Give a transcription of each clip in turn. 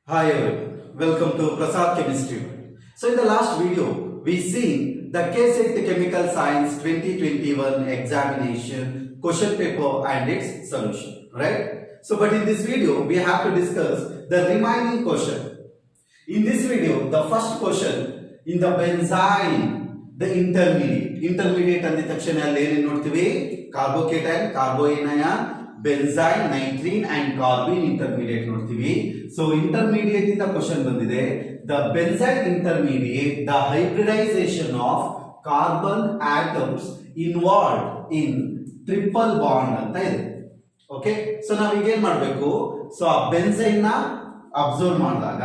Hi everyone, welcome to Prasad Chemistry. So in the last video, we seen the KSET Chemical Science 2021 examination question paper and its solution, right? So but in this video, we have to discuss the remaining question. In this video, the first question in the benzene, the intermediate and the section carbocation, carboanion, benzyne nitrene and carbene intermediate ನೋಡ್ತೀವಿ. So intermediate ಇಂದ question ಬಂದಿದೆ. The benzyne intermediate the hybridisation of carbon atoms involved in triple bond ಅಂತ ಇದೆ. Okay, so ನಾವ್ ಈಗ ಏನ್ ಮಾಡ್ಬೇಕು? So ಆ ಬೆನ್ಸೈನ್ ನ ಅಬ್ಸರ್ವ್ ಮಾಡಿದಾಗ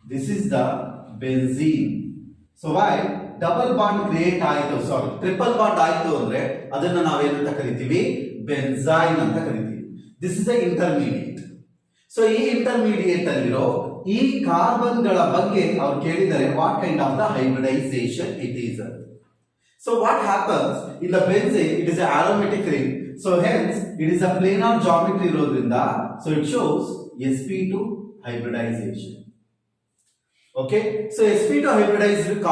this is the benzene. So why double bond create ಆಯಿತು, ಸಾರಿ ಟ್ರಿಪಲ್ ಬಾಂಡ್ ಆಯಿತು ಅಂದ್ರೆ ಅದನ್ನ ನಾವೇನಂತ ಕರಿತೀವಿ? ಬೆನ್ಸೈನ್ ಅಂತ ಕರಿತೀವಿ. This is the intermediate. So ಈ ಇಂಟರ್ಮೀಡಿಯೇಟ್ ಅಲ್ಲಿರೋ ಈ ಕಾರ್ಬನ್ ಗಳ ಬಗ್ಗೆ ಅವ್ರು ಕೇಳಿದರೆ what kind of the hybridisation it is. So what happens in the benzyne? It is aromatic ring. So hence it is a planar geometry ಇರೋದ್ರಿಂದ so it shows sp2 hybridisation. Okay, so sp2 hybridised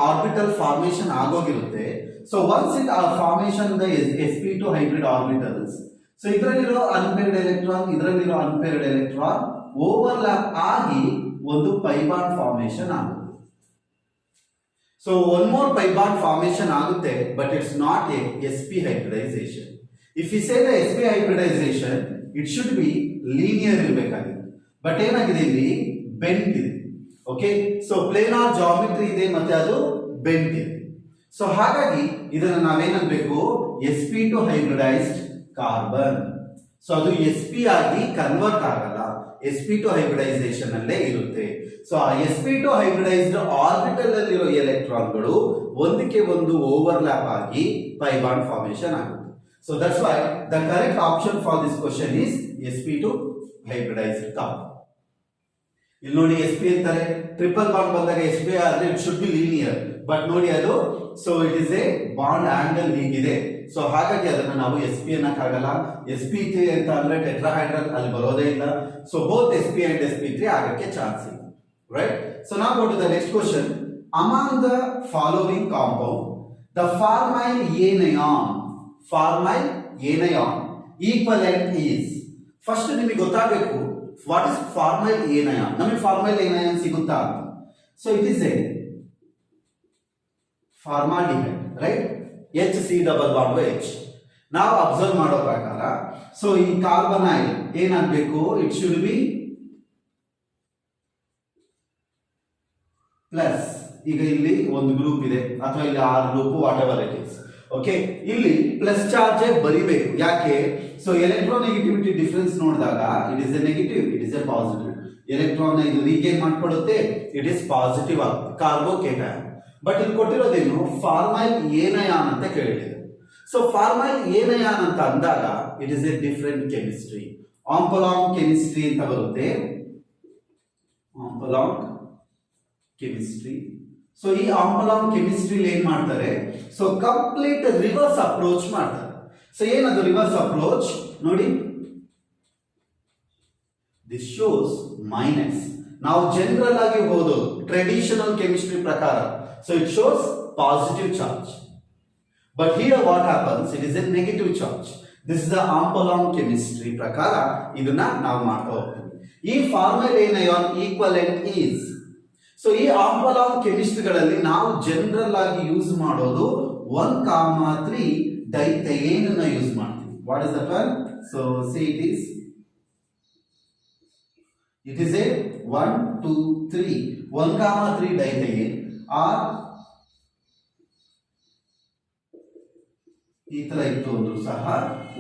orbital formation ಆಗೋಗಿರುತ್ತೆ. So once it formation the sp2 hybrid orbitals, so ಇದರಲ್ಲಿರೋ unpaired electron ಇದರಲ್ಲಿರೋ unpaired electron overlap ಆಗಿ ಒಂದು pi bond formation ಆಗುತ್ತೆ. So one more pi bond formation ಆಗುತ್ತೆ, but it's not a sp hybridisation. If you say the sp hybridisation it should be linear ಇರಬೇಕಾಗಿತ್ತು, but ಏನಾಗಿದೆ ಇಲ್ಲಿ? Bent ಇದೆ. Okay, so planar geometry ಇದೆ ಮತ್ತೆ ಅದು bent ಇದೆ. ಸೊ ಹಾಗಾಗಿ ಇದನ್ನ ನಾವೇನನ್ಬೇಕು? sp2 hybridised carbon. ಸೊ ಅದು sp ಆಗಿ ಕನ್ವರ್ಟ್ ಆಗಲ್ಲ, sp2 ಹೈಬ್ರಿಡೈಸೇಷನ್ ಅಲ್ಲೇ ಇರುತ್ತೆ. ಸೊ ಆ sp2 ಹೈಬ್ರಿಡೈಸ್ಡ್ ಆರ್ಬಿಟಲ್ ಅಲ್ಲಿರೋ ಎಲೆಕ್ಟ್ರಾನ್ಗಳು ಒಂದಕ್ಕೆ ಒಂದು ಓವರ್ಲ್ಯಾಪ್ ಆಗಿ ಪೈ ಬಾಂಡ್ ಫಾರ್ಮೇಶನ್ ಆಗುತ್ತೆ. So that's why the correct option for this question is sp2 hybridised carbon. ಇಲ್ಲಿ ನೋಡಿ sp ಅಂತಾರೆ, ಟ್ರಿಪಲ್ ಬಾಂಡ್ ಬಂದಾಗ sp ಆದ್ರೆ it should be linear, but ನೋಡಿ ಅದು so it is A bond angle ಹೀಗಿದೆ. So ಹಾಗಾಗಿ ಅದನ್ನ ನಾವು sp ಅನ್ನಕ್ಕಾಗಲ್ಲ. sp3 ಅಂತ ಅಂದ್ರೆ ಟೆಟ್ರಾಹೈಡ್ರಲ್ ಅಲ್ಲಿ ಬರೋದೇ ಇಲ್ಲ. So both sp and sp3 ಆಗಕ್ಕೆ ಚಾನ್ಸ್ ಇಲ್ಲ, ರೈಟ್? ಸೊ ನಾವು go to the next question. Among the following compound the formyl anion equivalent is. First ನಿಮಗೆ ಗೊತ್ತಾಗಬೇಕು ವಾಟ್ ಇಸ್ ಫಾರ್ಮೈಲ್ ಏನಯಾನ್. ನಮಗೆ ಫಾರ್ಮೈಲ್ ಏನಯಾನ್ ಸಿಗುತ್ತಾ ಅಂತ. So it is A formaldehyde, right? HC double bond H. ನಾವು observe ಮಾಡೋ ಪ್ರಕಾರ ಸೊ ಈ ಕಾರ್ಬನೈಲ್ ಏನಾಗಬೇಕು? It should B plus. ಈಗ ಇಲ್ಲಿ ಒಂದು ಗ್ರೂಪ್ ಇದೆ ಅಥವಾ ಇಲ್ಲಿ 6 group what ever it is. Okay, ಇಲ್ಲಿ ಪ್ಲಸ್ ಚಾರ್ಜ್ ಬರಿಬೇಕು. ಯಾಕೆ? ಸೊ ಎಲೆಕ್ಟ್ರೋನೆಗೆಟಿವಿಟಿ ಡಿಫರೆನ್ಸ್ ನೋಡಿದಾಗ it is a negative, it is a positive. Electron ಇದು ರೀಗೇನ್ ಮಾಡ್ಕೊಳ್ಳುತ್ತೆ, ಇಟ್ ಇಸ್ ಪಾಸಿಟಿವ್ ಆಗುತ್ತೆ, ಕಾರ್ಬೋಕೇಟಯಾನ್. ಬಟ್ ಇಲ್ಲಿ ಕೊಟ್ಟಿರೋದೇನು? ಫಾರ್ಮೈಲ್ ಏನಯಾನ್ ಅಂತ ಕೇಳಿದೆ. ಸೊ ಫಾರ್ಮೈಲ್ ಏನಯಾನ್ ಅಂತ ಅಂದಾಗ it is a different chemistry. Umpolung chemistry ಅಂತ ಬರುತ್ತೆ, ಆಂಪಲಾಂಗ್ ಕೆಮಿಸ್ಟ್ರಿ. ಸೊ ಈ ಆಂಪಲಾಂಗ್ ಕೆಮಿಸ್ಟ್ರಿ ಏನ್ ಮಾಡ್ತಾರೆ? ಸೊ ಕಂಪ್ಲೀಟ್ ರಿವರ್ಸ್ ಅಪ್ರೋಚ್ ಮಾಡ್ತಾರೆ. ಸೊ ಏನದು ರಿವರ್ಸ್ ಅಪ್ರೋಚ್? ನೋಡಿ, ದಿಸ್ ಶೋಸ್ ಮೈನಸ್. ನಾವು ಜನರಲ್ ಆಗಿ ಓದೋದು ಟ್ರೆಡಿಷನಲ್ ಕೆಮಿಸ್ಟ್ರಿ ಪ್ರಕಾರ, so it shows positive charge. But here what happens? It is a negative charge. This is the umpolung chemistry ಪ್ರಕಾರ ಇದನ್ನ ನಾವು ಮಾಡ್ತಾ ಹೋಗ್ತೀವಿ. ಈ formyl anion equivalent is. So ಈ ಆಂಪಲಾಂಗ್ ಕೆಮಿಸ್ಟ್ರಿಗಳಲ್ಲಿ ನಾವು ಜನರಲ್ ಆಗಿ ಯೂಸ್ ಮಾಡೋದು 1,3 ಡೈಥೈಯೇನ್ ಅನ್ನು ಯೂಸ್ ಮಾಡ್ತೀವಿ. What is that one? So see it is a 1 2 3 1,3 dithiane or ಈ ತರ ಇತ್ತು ಅಂದ್ರೂ ಸಹ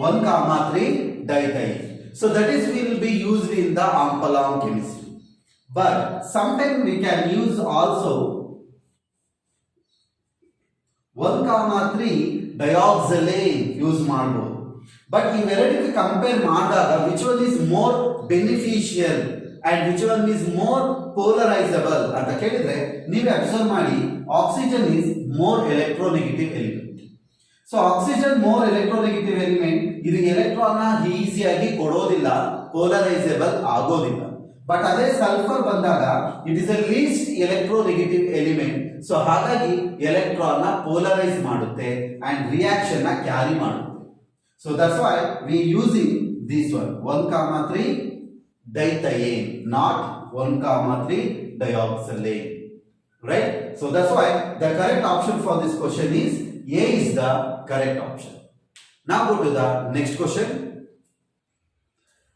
1,3 dithiane. So that is will be used in the umpolung chemistry. But sometimes we can use also 1,3 dioxylane use ಮಾಡಬಹುದು. But ಇವೆರಡಕ್ಕೆ compare ಮಾಡಿದಾಗ which one is more beneficial and which one is more polarizable ಅಂತ ಕೇಳಿದ್ರೆ ನೀವು observe ಮಾಡಿ, oxygen is more electronegative element. So oxygen more electronegative element, ಇದು electron ಈಸಿಯಾಗಿ ಕೊಡೋದಿಲ್ಲ, polarisable ಆಗೋದಿಲ್ಲ. ಬಟ್ ಅದೇ ಸಲ್ಫರ್ ಬಂದಾಗ it is a least electronegative element. So ಹಾಗಾಗಿ ಎಲೆಕ್ಟ್ರಾನ್ ನ ಪೋಲರೈಸ್ ಮಾಡುತ್ತೆ ಅಂಡ್ ರಿಯಾಕ್ಷನ್ ನ ಕ್ಯಾರಿ ಮಾಡುತ್ತೆ. So that's why we using this one 1,3 dithiane, not 1,3 dioxylane. Right? So that's why the correct option for this question is A is the correct option. Now go to the next question.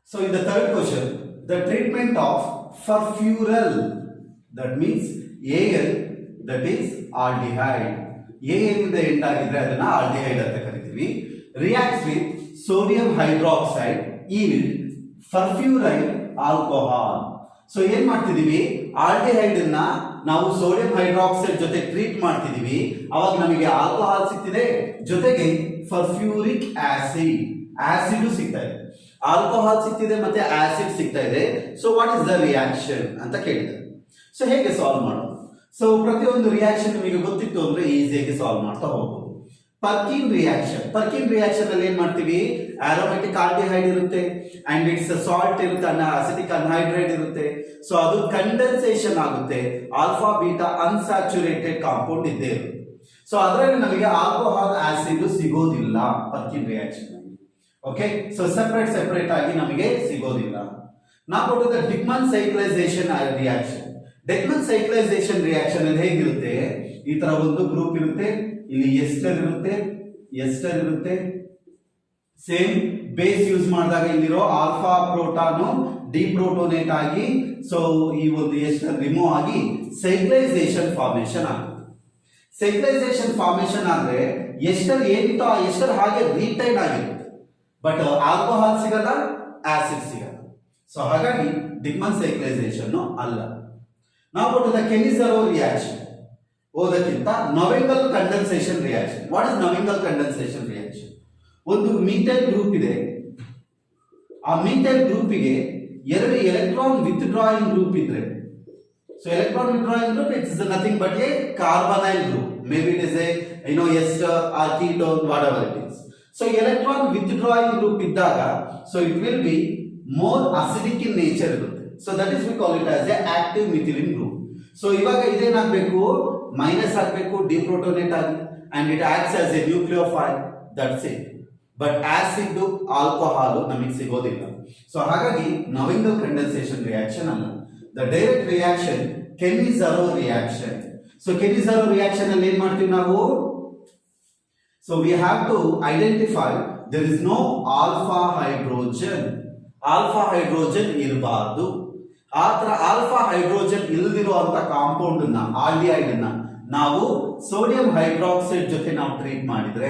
So in the third question, the treatment of furfural, that means Al, that is aldehyde. Al in the end agidre adana aldehyde anta kariತೀವಿ. Reacts with sodium hydroxide yield furfuryl alcohol. So ಏನ್ ಮಾಡ್ತಿದೀವಿ, aldehyde ಅನ್ನ ನಾವು sodium hydroxide ಜೊತೆ treat ಮಾಡ್ತಿದೀವಿ, ಅವಾಗ ನಮಗೆ alcohol ಸಿಗ್ತಿದೆ, ಜೊತೆಗೆ ಫರ್ಫ್ಯೂರಿಕ್ acid ಸಿಗ್ತಾ ಇದೆ, ಆಲ್ಕೋಹಾಲ್ ಸಿಗ್ತಿದೆ ಮತ್ತೆ ಆಸಿಡ್ ಸಿಗ್ತಾ ಇದೆ. So what is the reaction ಅಂತ ಕೇಳಿದ್ದಾರೆ. ಸೊ ಹೇಗೆ ಸಾಲ್ವ್ ಮಾಡೋದು? ಸೊ ಪ್ರತಿಯೊಂದು ರಿಯಾಕ್ಷನ್ ನಿಮಗೆ ಗೊತ್ತಿತ್ತು ಅಂದ್ರೆ ಈಸಿಯಾಗಿ ಸಾಲ್ವ್ ಮಾಡ್ತಾ ಹೋಗ್ಬೋದು. ಪರ್ಕಿನ್ ರಿಯಾಕ್ಷನ್ ಅಲ್ಲಿ ಏನ್ ಮಾಡ್ತೀವಿ, ಆರೋಮ್ಯಾಟಿಕ್ ಆಲ್ಡಿಹೈಡ್ ಇರುತ್ತೆ ಅಂಡ್ ಇಟ್ಸ್ ಸಾಲ್ಟ್ ಇರುತ್ತೆ, ಅಸಿಟಿಕ್ ಅನ್ಹೈಡ್ರೈಡ್ ಇರುತ್ತೆ. ಸೊ ಅದು ಕಂಡೆನ್ಸೇಷನ್ ಆಗುತ್ತೆ, ಆಲ್ಫಾ ಬೀಟಾ ಅನ್ಸ್ಯಾಚುರೇಟೆಡ್ ಕಾಂಪೌಂಡ್ ಇದ್ದೇ ಇರುತ್ತೆ. ಸೊ ಅದರಲ್ಲಿ ನಮಗೆ ಆಲ್ಕೋಹಾಲ್ ಆಸಿಡ್ ಸಿಗೋದಿಲ್ಲ ಪರ್ಕಿನ್ ರಿಯಾಕ್ಷನ್. ಓಕೆ, ಸೊ ಸೆಪರೇಟ್ ಆಗಿ ನಮಗೆ ಸಿಗೋದಿಲ್ಲ. ನಾವು ಕೊಟ್ಟಿದ್ದ ಡಿಕ್ಮನ್ ಸೈಕ್ಲೈಸೇಷನ್ ರಿಯಾಕ್ಷನ್. ಡಿಕ್ಮನ್ ಸೈಕ್ಲೈಸೇಷನ್ ರಿಯಾಕ್ಷನ್ ಅಲ್ಲಿ ಹೇಗಿರುತ್ತೆ, ಈ ತರ ಒಂದು ಗ್ರೂಪ್ ಇರುತ್ತೆ, ಇಲ್ಲಿ ಎಸ್ಟರ್ ಇರುತ್ತೆ, ಸೇಮ್ ಬೇಸ್ ಯೂಸ್ ಮಾಡಿದಾಗ ಇಲ್ಲಿರೋ ಆಲ್ಫಾ ಪ್ರೋಟಾನು ಡಿಪ್ರೋಟೋನೇಟ್ ಆಗಿ, ಸೊ ಈ ಒಂದು ಎಸ್ಟರ್ ರಿಮೂವ್ ಆಗಿ ಸೈಕ್ಲೈಸೇಷನ್ ಫಾರ್ಮೇಶನ್ ಆಗುತ್ತೆ. ಸೈಕ್ಲೈಸೇಷನ್ ಫಾರ್ಮೇಶನ್ ಆದ್ರೆ ಎಸ್ಟರ್ ಏನಿತ್ತು ಆ ಎಸ್ಟರ್ ಹಾಗೆ ರಿಟೈನ್ ಆಗಿರುತ್ತೆ, ಬಟ್ ಆಲ್ಕೋಹಾಲ್ ಸಿಗಲ್ಲ, ಆಸಿಡ್ ಸಿಗಲ್ಲ. ಸೊ ಹಾಗಾಗಿ ಡಿಕ್ಮನ್ ಸೈಕ್ಲೈಸೇಷನ್ ಅಲ್ಲ. ನಾವು ಕೊಟ್ಟಿದ್ದ ಕೆನಿಸರೋ ರಿಯಾಕ್ಷನ್ ಓದಕ್ಕಿಂತ Knoevenagel condensation reaction. What is Knoevenagel condensation reaction? ಒಂದು ಮೀಥೈಲ್ ಗ್ರೂಪ್ ಇದೆ, ಆ ಮೀಥೈಲ್ ಗ್ರೂಪಿಗೆ 2 ಎಲೆಕ್ಟ್ರಾನ್ ವಿತ್ಡ್ರಾಯಿಂಗ್ ಗ್ರೂಪ್ ಇದ್ರೆ, so electron withdrawing group it's nothing but a carbonyl group, maybe it is a ester or ketone whatever it is. So electron withdrawing group ಇದ್ದಾಗ so it will be more acidic in nature ಇರುತ್ತೆ. So that is we call it as a active methylene group. So ಇವಾಗ ಇದೇನಾಗಬೇಕು, minus ಆಗಬೇಕು deprotonate ಆಗಿ and it acts as a nucleophile, that's it. But acid alcohol ನಮಗೆ ಸಿಗೋದಿಲ್ಲ. So ಹಾಗಾಗಿ Knoevenagel condensation reaction ಅಲ್ಲ. The direct reaction Cannizzaro reaction. So Cannizzaro reaction ಅಲ್ಲಿ ಏನ್ ಮಾಡ್ತೀವಿ ನಾವು, so we have to identify there is no alpha hydrogen ಇರಬಾರ್ದು. ಆ ತರ ಆಲ್ಫಾ ಹೈಡ್ರೋಜನ್ ಇಲ್ದಿರುವಂತ ಕಾಂಪೌಂಡ್ ನ ಆಲ್ಡಿಹೈಡ್ ಅನ್ನ ನಾವು ಸೋಡಿಯಂ ಹೈಡ್ರಾಕ್ಸೈಡ್ ಜೊತೆ ನಾವು ಟ್ರೀಟ್ ಮಾಡಿದ್ರೆ,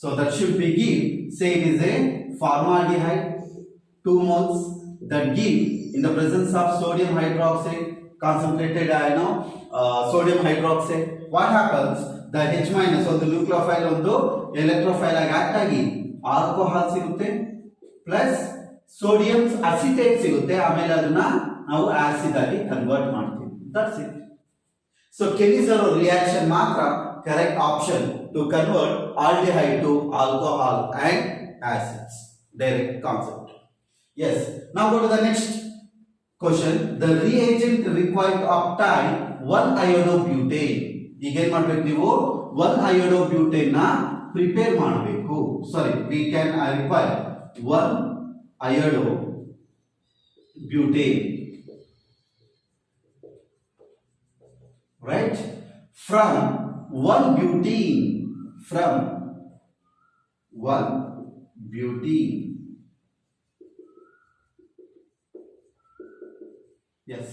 so that should B give, say it is a formaldehyde 2 moles that give in the presence of sodium hydroxide, concentrated sodium hydroxide. What happens, the H minus ಒಂದು nucleophile ಒಂದು ಎಲೆಕ್ಟ್ರೋಫೈಲ್ ಆಗಿ act ಆಗಿ alcohol ಸಿಗುತ್ತೆ plus sodium acetate ಸಿಗುತ್ತೆ, ಆಮೇಲೆ ಅದನ್ನ ನಾವು acid ಆಗಿ ಕನ್ವರ್ಟ್ ಮಾಡ್ತೀವಿ. That's it. So Cannizzaro reaction ಮಾತ್ರ correct option two convert aldehyde to alcohol and acids. Direct concept. Yes. Now go to the next question. The reagent required to obtain 1-iodobutane. ಈಗ ಏನ್ ಮಾಡ್ಬೇಕು ನೀವು, 1-iodobutane ನ prepare ಮಾಡಬೇಕು. ಸಾರಿ, we can require 1-iodobutane, right, from 1-butene. Yes.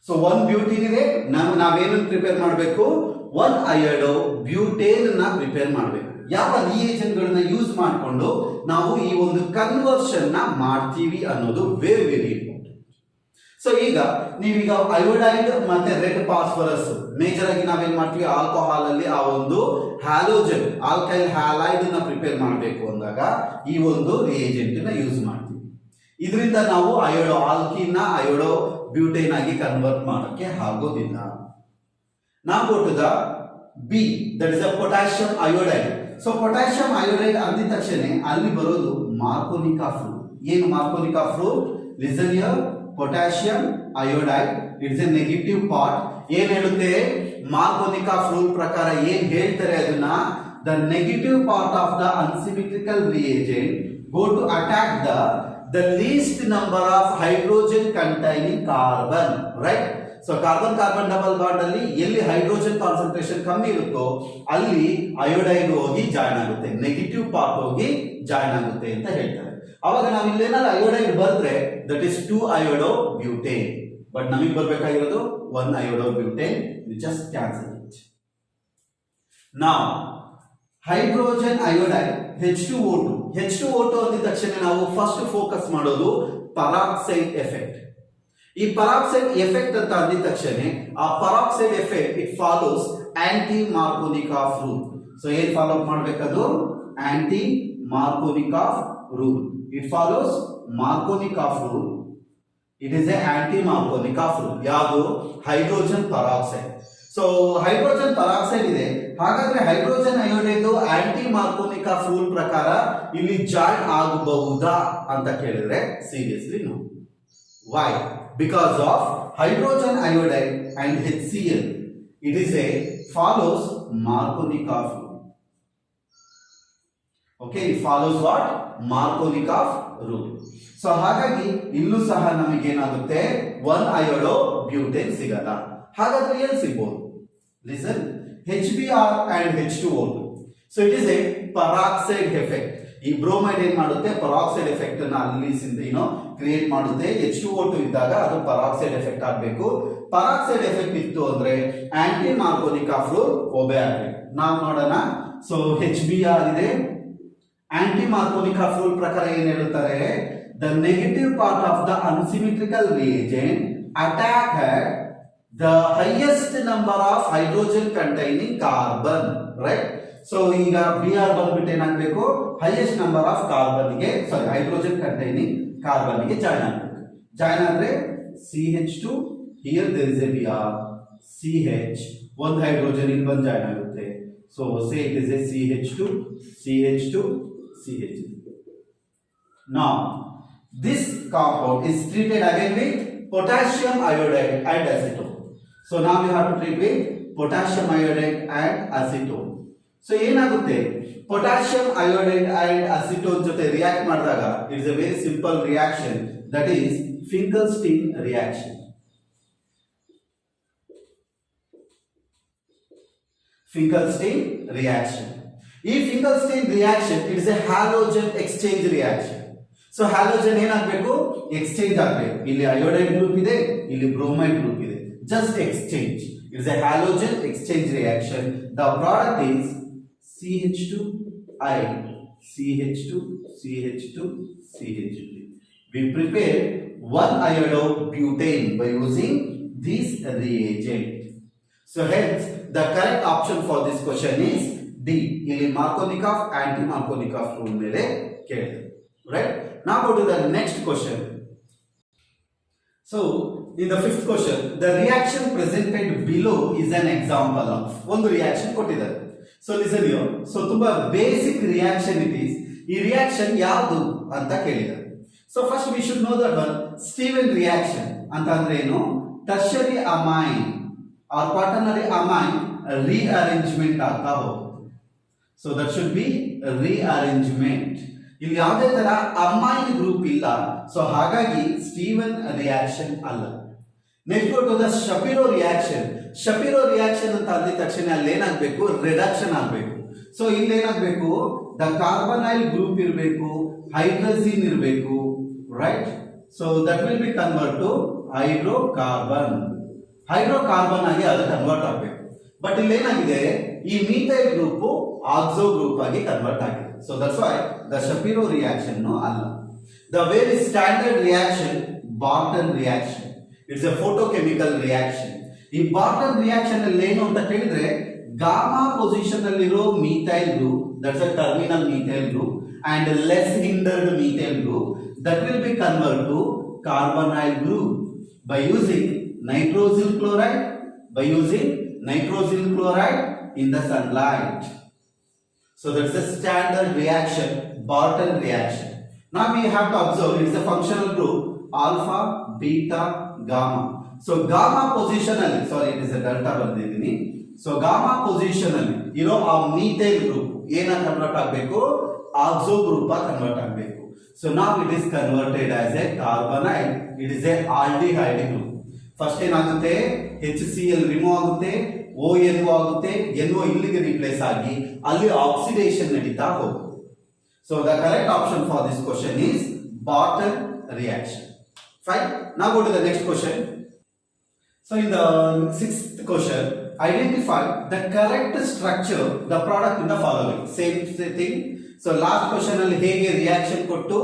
So 1-butene ಇದೆ, ನಾವೇನು prepare ಮಾಡಬೇಕು, 1-iodobutane ನ ಪ್ರಿಪೇರ್ ಮಾಡಬೇಕು. ಯಾವ ರಿಯೇಜೆಂಟ್ ಗಳನ್ನ ಯೂಸ್ ಮಾಡಿಕೊಂಡು ನಾವು ಈ ಒಂದು ಕನ್ವರ್ಷನ್ ನ ಮಾಡ್ತೀವಿ ಅನ್ನೋದು ವೆರಿ ವೆರಿ ಇಂಪಾರ್ಟೆಂಟ್. ಸೊ ಈಗ ನೀವೀಗ ಅಯೋಡೈಡ್ ಮತ್ತೆ ರೆಡ್ ಫಾಸ್ಫರಸ್ ಮೇಜರ್ ಆಗಿ ನಾವೇನ್ ಮಾಡ್ತೀವಿ, ಆಲ್ಕೋಹಾಲ್ ಅಲ್ಲಿ ಆ ಒಂದು ಹ್ಯಾಲೋಜನ್ ಆಲ್ಕೈಲ್ ಹ್ಯಾಲೈಡ್ ನ ಪ್ರಿಪೇರ್ ಮಾಡಬೇಕು ಅಂದಾಗ ಈ ಒಂದು ರಿಯೇಜೆಂಟ್ ನ ಯೂಸ್ ಮಾಡ್ತೀವಿ. ಇದರಿಂದ ನಾವು ಆಲ್ಕೀನ್ ನ ಅಯೋಡೋ ಬ್ಯೂಟೇನ್ ಆಗಿ ಕನ್ವರ್ಟ್ ಮಾಡಕ್ಕೆ ಆಗೋದಿಲ್ಲ. ನಾವು ಕೊಟ್ಟದ B, that is a potassium iodide. So potassium iodide ಅಂದಿದ ತಕ್ಷಣ ಅಲ್ಲಿ ಬರೋದು ಮಾರ್ಕೋನಿಕಾ ಫ್ಲೂ. ಏನು Markovnikov rule? Listen here. potassium iodide. It is a negative part. ಏನ್ ಹೇಳುತ್ತೆ ಮಾರ್ಕೋನಿಕಾಫ್ ರೂಲ್ ಪ್ರಕಾರ ಏನ್ ಹೇಳ್ತಾರೆ ಅದನ್ನ, the negative part of the unsymmetrical reagent go to attack the least number of hydrogen containing carbon, right? So carbon carbon double bond ಅಲ್ಲಿ ಎಲ್ಲಿ hydrogen concentration ಕಮ್ಮಿ ಇರುತ್ತೋ ಅಲ್ಲಿ ಅಯೋಡೈಡ್ ಹೋಗಿ ಜಾಯ್ನ್ ಆಗುತ್ತೆ, ನೆಗೆಟಿವ್ ಪಾರ್ಟ್ ಹೋಗಿ ಜಾಯ್ನ್ ಆಗುತ್ತೆ ಅಂತ ಹೇಳ್ತಾರೆ. ಅವಾಗ ನಾವು ಇಲ್ಲೇನಾದ್ರು ಅಯೋಡೈಡ್ ಬರೆದ್ರೆ that is 2 iodo butane, but ನಮಗೆ ಬರಬೇಕಾಗಿರೋದು 1 iodo butane. We just cancel it. Now hydrogen iodide H2O2. H2O2 ಅಂದಿದ ತಕ್ಷಣ ನಾವು ಫಸ್ಟ್ ಫೋಕಸ್ ಮಾಡೋದು ಪರಾಕ್ಸೈಡ್ ಎಫೆಕ್ಟ್. ಈ ಪರಾಕ್ಸೈಡ್ ಎಫೆಕ್ಟ್ ಅಂತ ಅಂದಿದ ತಕ್ಷಣ ಆ peroxide effect it follows anti Markovnikov rule. So ಏನ್ ಫಾಲೋ ಮಾಡಬೇಕದು, anti Markovnikov rule. It follows Markovnikov rule. It is a anti Markovnikov rule. ಯಾವುದು, hydrogen peroxide. So hydrogen peroxide ಇದೆ, ಹಾಗಾದ್ರೆ hydrogen iodide anti Markovnikov rule ಪ್ರಕಾರ ಇಲ್ಲಿ join ಆಗಬಹುದಾ ಅಂತ ಕೇಳಿದ್ರೆ seriously no. Why? Because of hydrogen iodide and HCl, it is a follows Markovnikov rule. Okay, it follows what? Markovnikov rule. So ಹಾಗಾಗಿ ಇಲ್ಲೂ ಸಹ ನಮಗೆ ಏನಾಗುತ್ತೆ 1 ಅಯೋಡೋ ಬ್ಯೂಟೇನ್ ಸಿಗಲ್ಲ. ಹಾಗಾದ್ರೆ ಏನು ಸಿಗಬಹುದು? Listen, HBr and H2O2. So it is a peroxide effect. ಈ ಬ್ರೋಮೈಡ್ ಏನ್ ಮಾಡುತ್ತೆ, ಪರಾಕ್ಸೈಡ್ ಎಫೆಕ್ಟ್ ಅನ್ನ ಅಲ್ಲಿ ಕ್ರಿಯೇಟ್ ಮಾಡುತ್ತೆ. H2O2 ಇದ್ದಾಗ ಅದು ಪರಾಕ್ಸೈಡ್ ಎಫೆಕ್ಟ್ ಆಗಬೇಕು. ಪರಾಕ್ಸೈಡ್ ಎಫೆಕ್ಟ್ ಇತ್ತು ಅಂದ್ರೆ ಆಂಟಿ ಮಾರ್ಕೋನಿಕಾಫ್ ರೂಲ್ ಒಬೆ ಆಗಬೇಕು. ನಾವು ನೋಡೋಣ. ಸೊ HBr ಇದೆ, ಆಂಟಿ ಮಾರ್ಕೋನಿಕಾಫ್ ರೂಲ್ ಪ್ರಕಾರ ಏನ್ ಹೇಳ್ತಾರೆ, the negative part of the unsymmetrical reagent attack the highest number of hydrogen containing carbon, right? So ಈಗ Br ಬಂದ್ಬಿಟ್ಟು ಏನಾಗಬೇಕು, ಹೈಯೆಸ್ಟ್ ನಂಬರ್ ಆಫ್ ಕಾರ್ಬನ್ ಗೆ ಹೈಡ್ರೋಜನ್ ಕಂಟೈನಿಂಗ್ ಕಾರ್ಬನ್ ಗೆ ಜಾಯ್ನ್ ಆಗಬೇಕು. ಜಾಯ್ನ್ ಆದ್ರೆ CH2, here there is a Br, CH, ಒಂದು hydrogen ಇಲ್ಲಿ ಬಂದು ಜಾಯ್ನ್ ಆಗುತ್ತೆ. So say it is A CH2, CH2, CH. Now this compound is treated again with potassium iodide and acetone. So now we have to treat with potassium iodide and acetone. So ಏನಾಗುತ್ತೆ, potassium iodide and acetone ಜೊತೆ react ಮಾಡಿದಾಗ it's a very simple reaction, that is Finkelstein reaction. Finkelstein reaction. ಈ Finkelstein reaction it is a halogen exchange reaction. So halogen ಏನಾಗಬೇಕು, exchange ಆಗಬೇಕು. ಇಲ್ಲಿ iodide group ಇದೆ, ಇಲ್ಲಿ bromide group ಇದೆ, just exchange. It is a halogen exchange reaction. The product is CH2I, CH2, CH2, CH3. We prepare 1 iodobutane by using this reagent. So hence the correct option for this question is D. ಇಲ್ಲಿ Markovnikov anti-Markovnikov rule ಮೇಲೆ ಕೇಳಿದೆ, right? Now go to the next question. So in the fifth question, the reaction presented below is an example of ಒಂದು reaction ಕೊಟ್ಟಿದ್ದಾರೆ. So listen you. So ತುಂಬಾ basic reaction it is. ಈ reaction ಯಾವುದು ಅಂತ ಕೇಳಿದ್ದಾರೆ. So first we should know that one Stevens reaction ಅಂತ ಅಂದ್ರೆ ಏನು, tertiary amine or quaternary amine rearrangement ಆಗ್ತಾ ಹೋಗುತ್ತೆ. So that should be rearrangement. ಇಲ್ಲಿ ಯಾವುದೇ ತರ ಅಮೈನ್ ಗ್ರೂಪ್ ಇಲ್ಲ, ಸೊ ಹಾಗಾಗಿ ಸ್ಟೀವನ್ ರಿಯಾಕ್ಷನ್ ಅಲ್ಲ. Next go to the Shapiro reaction. Shapiro reaction ಅಂತ ಅಂದಿದ ತಕ್ಷಣ ಅಲ್ಲಿ ಏನಾಗಬೇಕು, ರಿಡಕ್ಷನ್ ಆಗಬೇಕು. ಸೊ ಇಲ್ಲಿ ಏನಾಗಬೇಕು, ದ ಕಾರ್ಬನೈಲ್ ಗ್ರೂಪ್ ಇರಬೇಕು, ಹೈಡ್ರೋಜಿನ್ ಇರಬೇಕು, right? So that will be convert to hydrocarbon. Hydrocarbon ಆಗಿ ಅದು ಕನ್ವರ್ಟ್ ಆಗಬೇಕು. ಬಟ್ ಇಲ್ಲಿ ಏನಾಗಿದೆ, ಈ ಮೀಥೈಲ್ ಗ್ರೂಪ್ ಆಕ್ಸೋ ಗ್ರೂಪ್ ಆಗಿ ಕನ್ವರ್ಟ್ ಆಗಿದೆ. So that's why the Shapiro reaction ಅಲ್ಲ. The very standard reaction Barton reaction. It's a photochemical reaction. ಈ ಬಾರ್ಟನ್ ರಿಯಾಕ್ಷನ್ ಅಲ್ಲಿ ಏನು ಅಂತ ಕೇಳಿದ್ರೆ, ಗಾಮಾ ಪೊಸಿಷನ್ ಅಲ್ಲಿರೋ methyl group, that's a terminal methyl group, and less hindered methyl group that will be converted to carbonyl group by using nitrosyl chloride, in the sunlight. So that's a standard reaction, Barton reaction. Now we have to observe it's a functional group alpha beta gamma. So gamma position ಅಲ್ಲಿ, sorry it is a delta ಬರ್ದಿದ್ದೀನಿ. So gamma position ಅಲ್ಲಿ ಇರೋ ಆ methane group ಏನ convert ಆಗಬೇಕು, oxo group convert ಆಗಬೇಕು. So ನಾವ್ it is converted as a carbonide, it is a aldehyde group. First ಏನಾಗುತ್ತೆ, HCl ರಿಮೂವ್ ಆಗುತ್ತೆ, ONO ಆಗುತ್ತೆ, NO ಇಲ್ಲಿಗೆ ರಿಪ್ಲೇಸ್ ಆಗಿ ಅಲ್ಲಿ ಆಕ್ಸಿಡೇಷನ್ ನಡೀತಾ ಹೋಗುತ್ತೆ. So the correct option for this question is Barton reaction. Fine. Now go to the next question. So in the sixth question, identify the correct structure, the product in the following. Same thing. So last question ಅಲ್ಲಿ ಹೇಗೆ reaction ಕೊಟ್ಟು,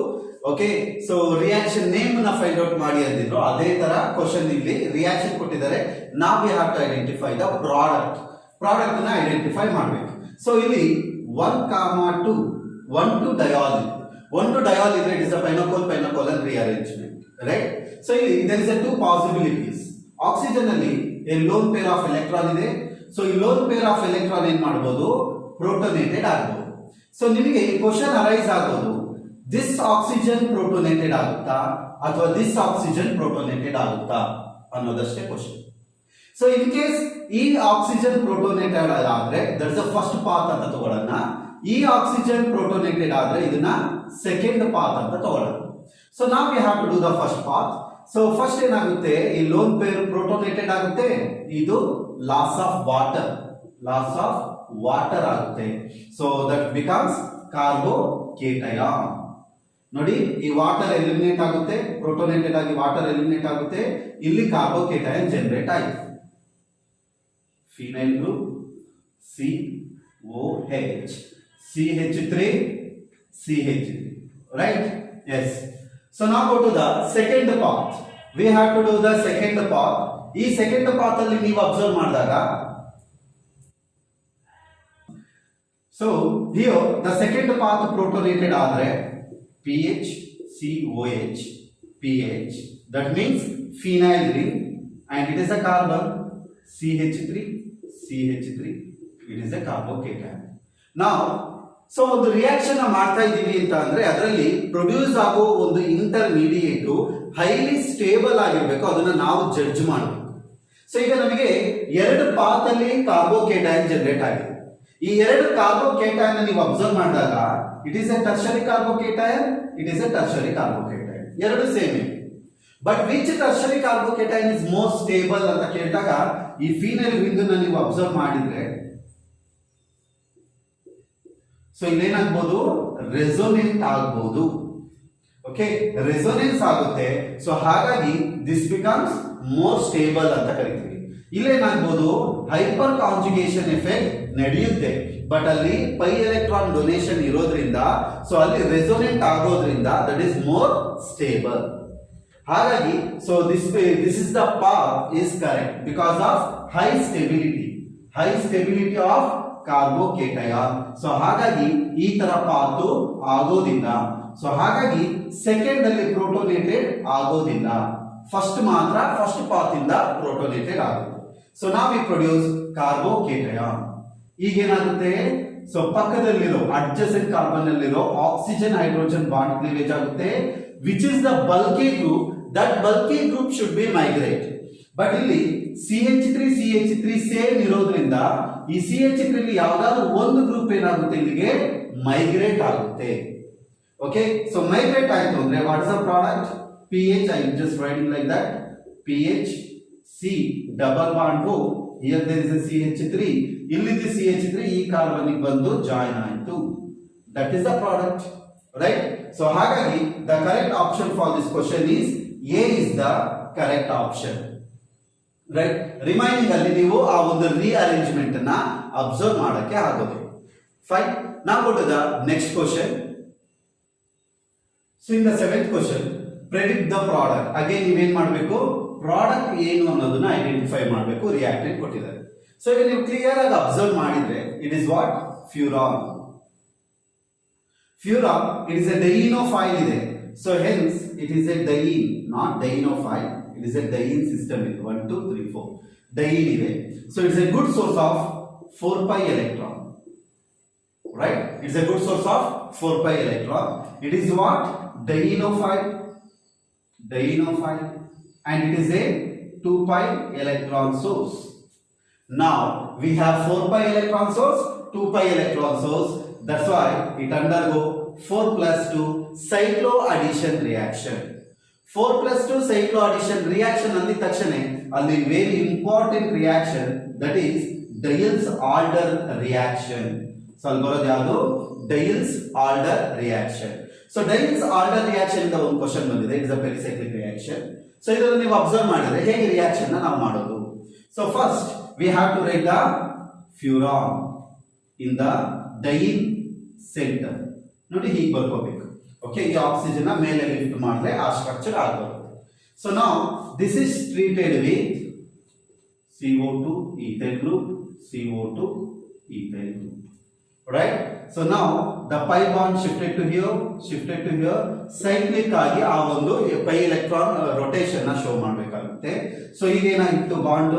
okay, so reaction name ನ find out ಮಾಡಿ ಅಂದಿದ್ರು, ಅದೇ ತರ question ಇಲ್ಲಿ reaction ಕೊಟ್ಟಿದ್ದಾರೆ. ನಾವು we have to identify the product ನ ಐಡೆಂಟಿಫೈ ಮಾಡಬೇಕು. ಸೊ ಇಲ್ಲಿ 1,2 1 to diol. 1 to diol ಇದ್ರೆ it is a pinacol rearrangement, right? So ಇಲ್ಲಿ there is a two possibilities. Oxygen ಅಲ್ಲಿ a lone pair of electron ಇದೆ. ಸೊ ಈ lone pair of electron ಏನ್ ಮಾಡಬಹುದು, ಪ್ರೋಟೋನೇಟೆಡ್ ಆಗಬಹುದು. ಸೊ ನಿಮಗೆ ಈ ಕ್ವಶನ್ ಅರೈಸ್ ಆಗೋದು, ದಿಸ್ ಆಕ್ಸಿಜನ್ ಪ್ರೋಟೋನೇಟೆಡ್ ಆಗುತ್ತಾ ಅಥವಾ ದಿಸ್ ಆಕ್ಸಿಜನ್ ಪ್ರೋಟೋನೇಟೆಡ್ ಆಗುತ್ತಾ ಅನ್ನೋದಷ್ಟೇ ಕ್ವಶನ್. ಸೊ ಇನ್ ಕೇಸ್ ಈ ಆಕ್ಸಿಜನ್ ಪ್ರೋಟೋನೇಟೆಡ್ ಆದ್ರೆ that is the first path ಅಂತ ತಗೊಳ್ಳೋಣ. ಈ ಆಕ್ಸಿಜನ್ ಪ್ರೋಟೋನೇಟೆಡ್ ಆದ್ರೆ ಇದನ್ನ ಸೆಕೆಂಡ್ ಪಾತ್ ಅಂತ ತಗೊಳ್ಳೋಣ. ಸೊ ನಾವ್ we have to do the first path. So first ಏನಾಗುತ್ತೆ, ಈ ಲೋನ್ ಪೇರ್ ಪ್ರೋಟೋನೇಟೆಡ್ ಆಗುತ್ತೆ, ಇದು ಲಾಸ್ ಆಫ್ ವಾಟರ್ ಆಗುತ್ತೆ. So that becomes carbocation. ನೋಡಿ, ಈ ವಾಟರ್ ಎಲಿಮಿನೇಟ್ ಆಗುತ್ತೆ, ಪ್ರೋಟೋನೇಟೆಡ್ ಆಗಿ ವಾಟರ್ ಎಲಿಮಿನೇಟ್ ಆಗುತ್ತೆ, ಇಲ್ಲಿ ಕಾರ್ಬೋಕೇಟಯಾನ್ ಜನರೇಟ್ ಆಯಿತು. Phenyl group COH, CH3, CH3, right? Yes. So now go to the second part. We have to do the second part. ಈ second path ಅಲ್ಲಿ ನೀವು ಅಬ್ಸರ್ವ್ ಮಾಡಿದಾಗ, so here the second path protonated ಆದರೆ PH COH PH, that means phenyl ring, and it is a carbon. CH3 it is a carbocation. Now so ಒಂದು reaction ಮಾಡ್ತಾ ಇದ್ದೀವಿ ಅಂತ ಅಂದ್ರೆ ಅದರಲ್ಲಿ ಪ್ರೊಡ್ಯೂಸ್ ಆಗೋ ಒಂದು ಇಂಟರ್ಮೀಡಿಯೇಟ್ ಹೈಲಿ ಸ್ಟೇಬಲ್ ಆಗಿರ್ಬೇಕು, ಅದನ್ನ ನಾವು ಜಡ್ಜ್ ಮಾಡಬೇಕು. ಸೊ ಈಗ ನಮಗೆ ಎರಡು ಪಾತ್ ಅಲ್ಲಿ ಕಾರ್ಬೋಕೇಟಯಾನ್ ಜನರೇಟ್ ಆಗಿದೆ. ಈ ಎರಡು ಕಾರ್ಬೋಕೇಟಯಾನ್ ನೀವು ಅಬ್ಸರ್ವ್ ಮಾಡಿದಾಗ it is a tertiary carbocation, ಎರಡು ಸೇಮ್ ಇದೆ. But which tertiary carbocation is more stable ಅಂತ ಕೇಳಿದಾಗ ಈ ಫೀನೈಲ್ ರಿಂಗ್ ನ ನೀವು ಅಬ್ಸರ್ವ್ ಮಾಡಿದ್ರೆ, ಸೊ ಇಲ್ಲೇನಾಗ್ಬೋದು, ರೆಸೋನೆಂಟ್ ಆಗ್ಬೋದು. ಓಕೆ, ರೆಸೋನೆನ್ಸ್ ಆಗುತ್ತೆ. ಸೊ ಹಾಗಾಗಿ ದಿಸ್ ಬಿಕಮ್ಸ್ ಮೋರ್ ಸ್ಟೇಬಲ್ ಅಂತ ಕರಿತೀವಿ. ಇಲ್ಲೇನಾಗ್ಬೋದು, ಹೈಪರ್ ಕಾಂಜುಗೇಷನ್ ಎಫೆಕ್ಟ್ ನಡೆಯುತ್ತೆ, ಬಟ್ ಅಲ್ಲಿ ಪೈ ಎಲೆಕ್ಟ್ರಾನ್ ಡೊನೇಷನ್ ಇರೋದ್ರಿಂದ, ಸೊ ಅಲ್ಲಿ ರೆಸೋನೆಂಟ್ ಆಗೋದ್ರಿಂದ ದಟ್ ಈಸ್ ಮೋರ್ ಸ್ಟೇಬಲ್. ಹಾಗಾಗಿ so this is the path is correct because of high stability of carbocation. So ಹಾಗಾಗಿ ಈ ತರ ಪಾತು ಆಗೋದಿಲ್ಲ. ಸೊ ಹಾಗಾಗಿ ಸೆಕೆಂಡ್ ಅಲ್ಲಿ ಪ್ರೋಟೋನೇಟೆಡ್ ಆಗೋದಿಲ್ಲ, ಫಸ್ಟ್ ಮಾತ್ರ ಫಸ್ಟ್ ಪಾತ್ ಇಂದ ಪ್ರೋಟೋನೇಟೆಡ್ ಆಗುತ್ತೆ. ಸೊ ನಾವ್ ವಿ ಪ್ರೊಡ್ಯೂಸ್ ಕಾರ್ಬೋಕೇಟಯಾನ್. ಈಗ ಏನಾಗುತ್ತೆ, ಸೊ ಪಕ್ಕದಲ್ಲಿರೋ ಅಡ್ಜಸೆಂಟ್ ಕಾರ್ಬನ್ ಅಲ್ಲಿರೋ ಆಕ್ಸಿಜನ್ ಹೈಡ್ರೋಜನ್ ಬಾಂಡ್ ಕ್ಲೀವೇಜ್ ಆಗುತ್ತೆ, which is the bulky group. That bulky group should be migrate. But ಇಲ್ಲಿ CH3 ಸೇಮ್ ಇರೋದ್ರಿಂದ ಈ CH3 ಅಲ್ಲಿ ಯಾವ್ದಾದ್ರು ಒಂದು ಗ್ರೂಪ್ ಏನಾಗುತ್ತೆ, ಇಲ್ಲಿಗೆ ಮೈಗ್ರೇಟ್ ಆಗುತ್ತೆ. ಓಕೆ, ಸೊ ಮೈಗ್ರೇಟ್ ಆಯ್ತು ಅಂದ್ರೆ what is the product, PH. I am just writing like that, PH C double bond O, here there is a CH3, ಇಲ್ಲಿದ್ದು CH3 ಈ ಕಾರ್ಬನ್ ಬಂದು ಜಾಯಿನ್ ಆಯ್ತು. That is the product, right? So ಹಾಗಾಗಿ the correct option for this question is A is the correct option, right? Remaining ಅಲ್ಲಿ ನೀವು ಆ ಒಂದು rearrangement ಅನ್ನ ಅಬ್ಸರ್ವ್ ಮಾಡಕ್ಕೆ ಆಗೋದು. Fine. Now go to the next question. So in the seventh question, predict the product. Again ನೀವೇನ್ ಮಾಡಬೇಕು, product ಏನು ಅನ್ನೋದನ್ನ ಐಡೆಂಟಿಫೈ ಮಾಡಬೇಕು. ರಿಯಾಕ್ಟೆಂಟ್ ಕೊಟ್ಟಿದ್ದಾರೆ. ಸೊ ಈಗ ನೀವು ಕ್ಲಿಯರ್ ಆಗಿ ಅಬ್ಸರ್ವ್ ಮಾಡಿದ್ರೆ it is what, furan. It is a dienophile ಇದೆ. So hence it is a diene, not dienophile. It is a diene system with 1, 2, 3, 4 diene ಇದೆ. So it is a good source of 4 pi electron, right? It is a good source of 4 pi electron. It is what, dienophile. dienophile, and it is a 2 pi electron source. Now we have 4 pi electron source, 2 pi electron source. That's why it undergo 4 plus 2 cycloaddition reaction. 4 plus 2 cycloaddition reaction ಅಂದಿದ ತಕ್ಷಣ ಅಲ್ಲಿ very important reaction, that is Diels-Alder reaction. So ಅಲ್ಲಿ ಬರೋದು ಯಾವುದು? Diels-Alder reaction. So Diels-Alder reaction ಇಂದ ಒಂದು question ಬಂದಿದೆ. It is a pericyclic reaction. So ಇದನ್ನು ನೀವು ಅಬ್ಸರ್ವ್ ಮಾಡಿದ್ರೆ ಹೇಗೆ ರಿಯಾಕ್ಷನ್ ನಾವು ಮಾಡೋದು? So first we have to write the furan in the diene center. ನೋಡಿ ಹೀಗೆ ಬರ್ಕೋಬೇಕು. ಓಕೆ, ಈ ಆಕ್ಸಿಜನ್ ಮೇಲೆ ಲಿಫ್ಟ್ ಮಾಡಿದ್ರೆ ಆ ಸ್ಟ್ರಕ್ಚರ್ ಆಗಬಹುದು. ಸೊ ನಾವು this is treated with CO2 ethyl group, CO2 ethyl group, right? So now the pi bond shifted to here, cyclic ಆಗಿ ಆ ಒಂದು pi electron rotation ನ ಶೋ ಮಾಡಬೇಕಾಗುತ್ತೆ. ಸೊ ಈಗ ಏನಾಗಿತ್ತು, ಬಾಂಡ್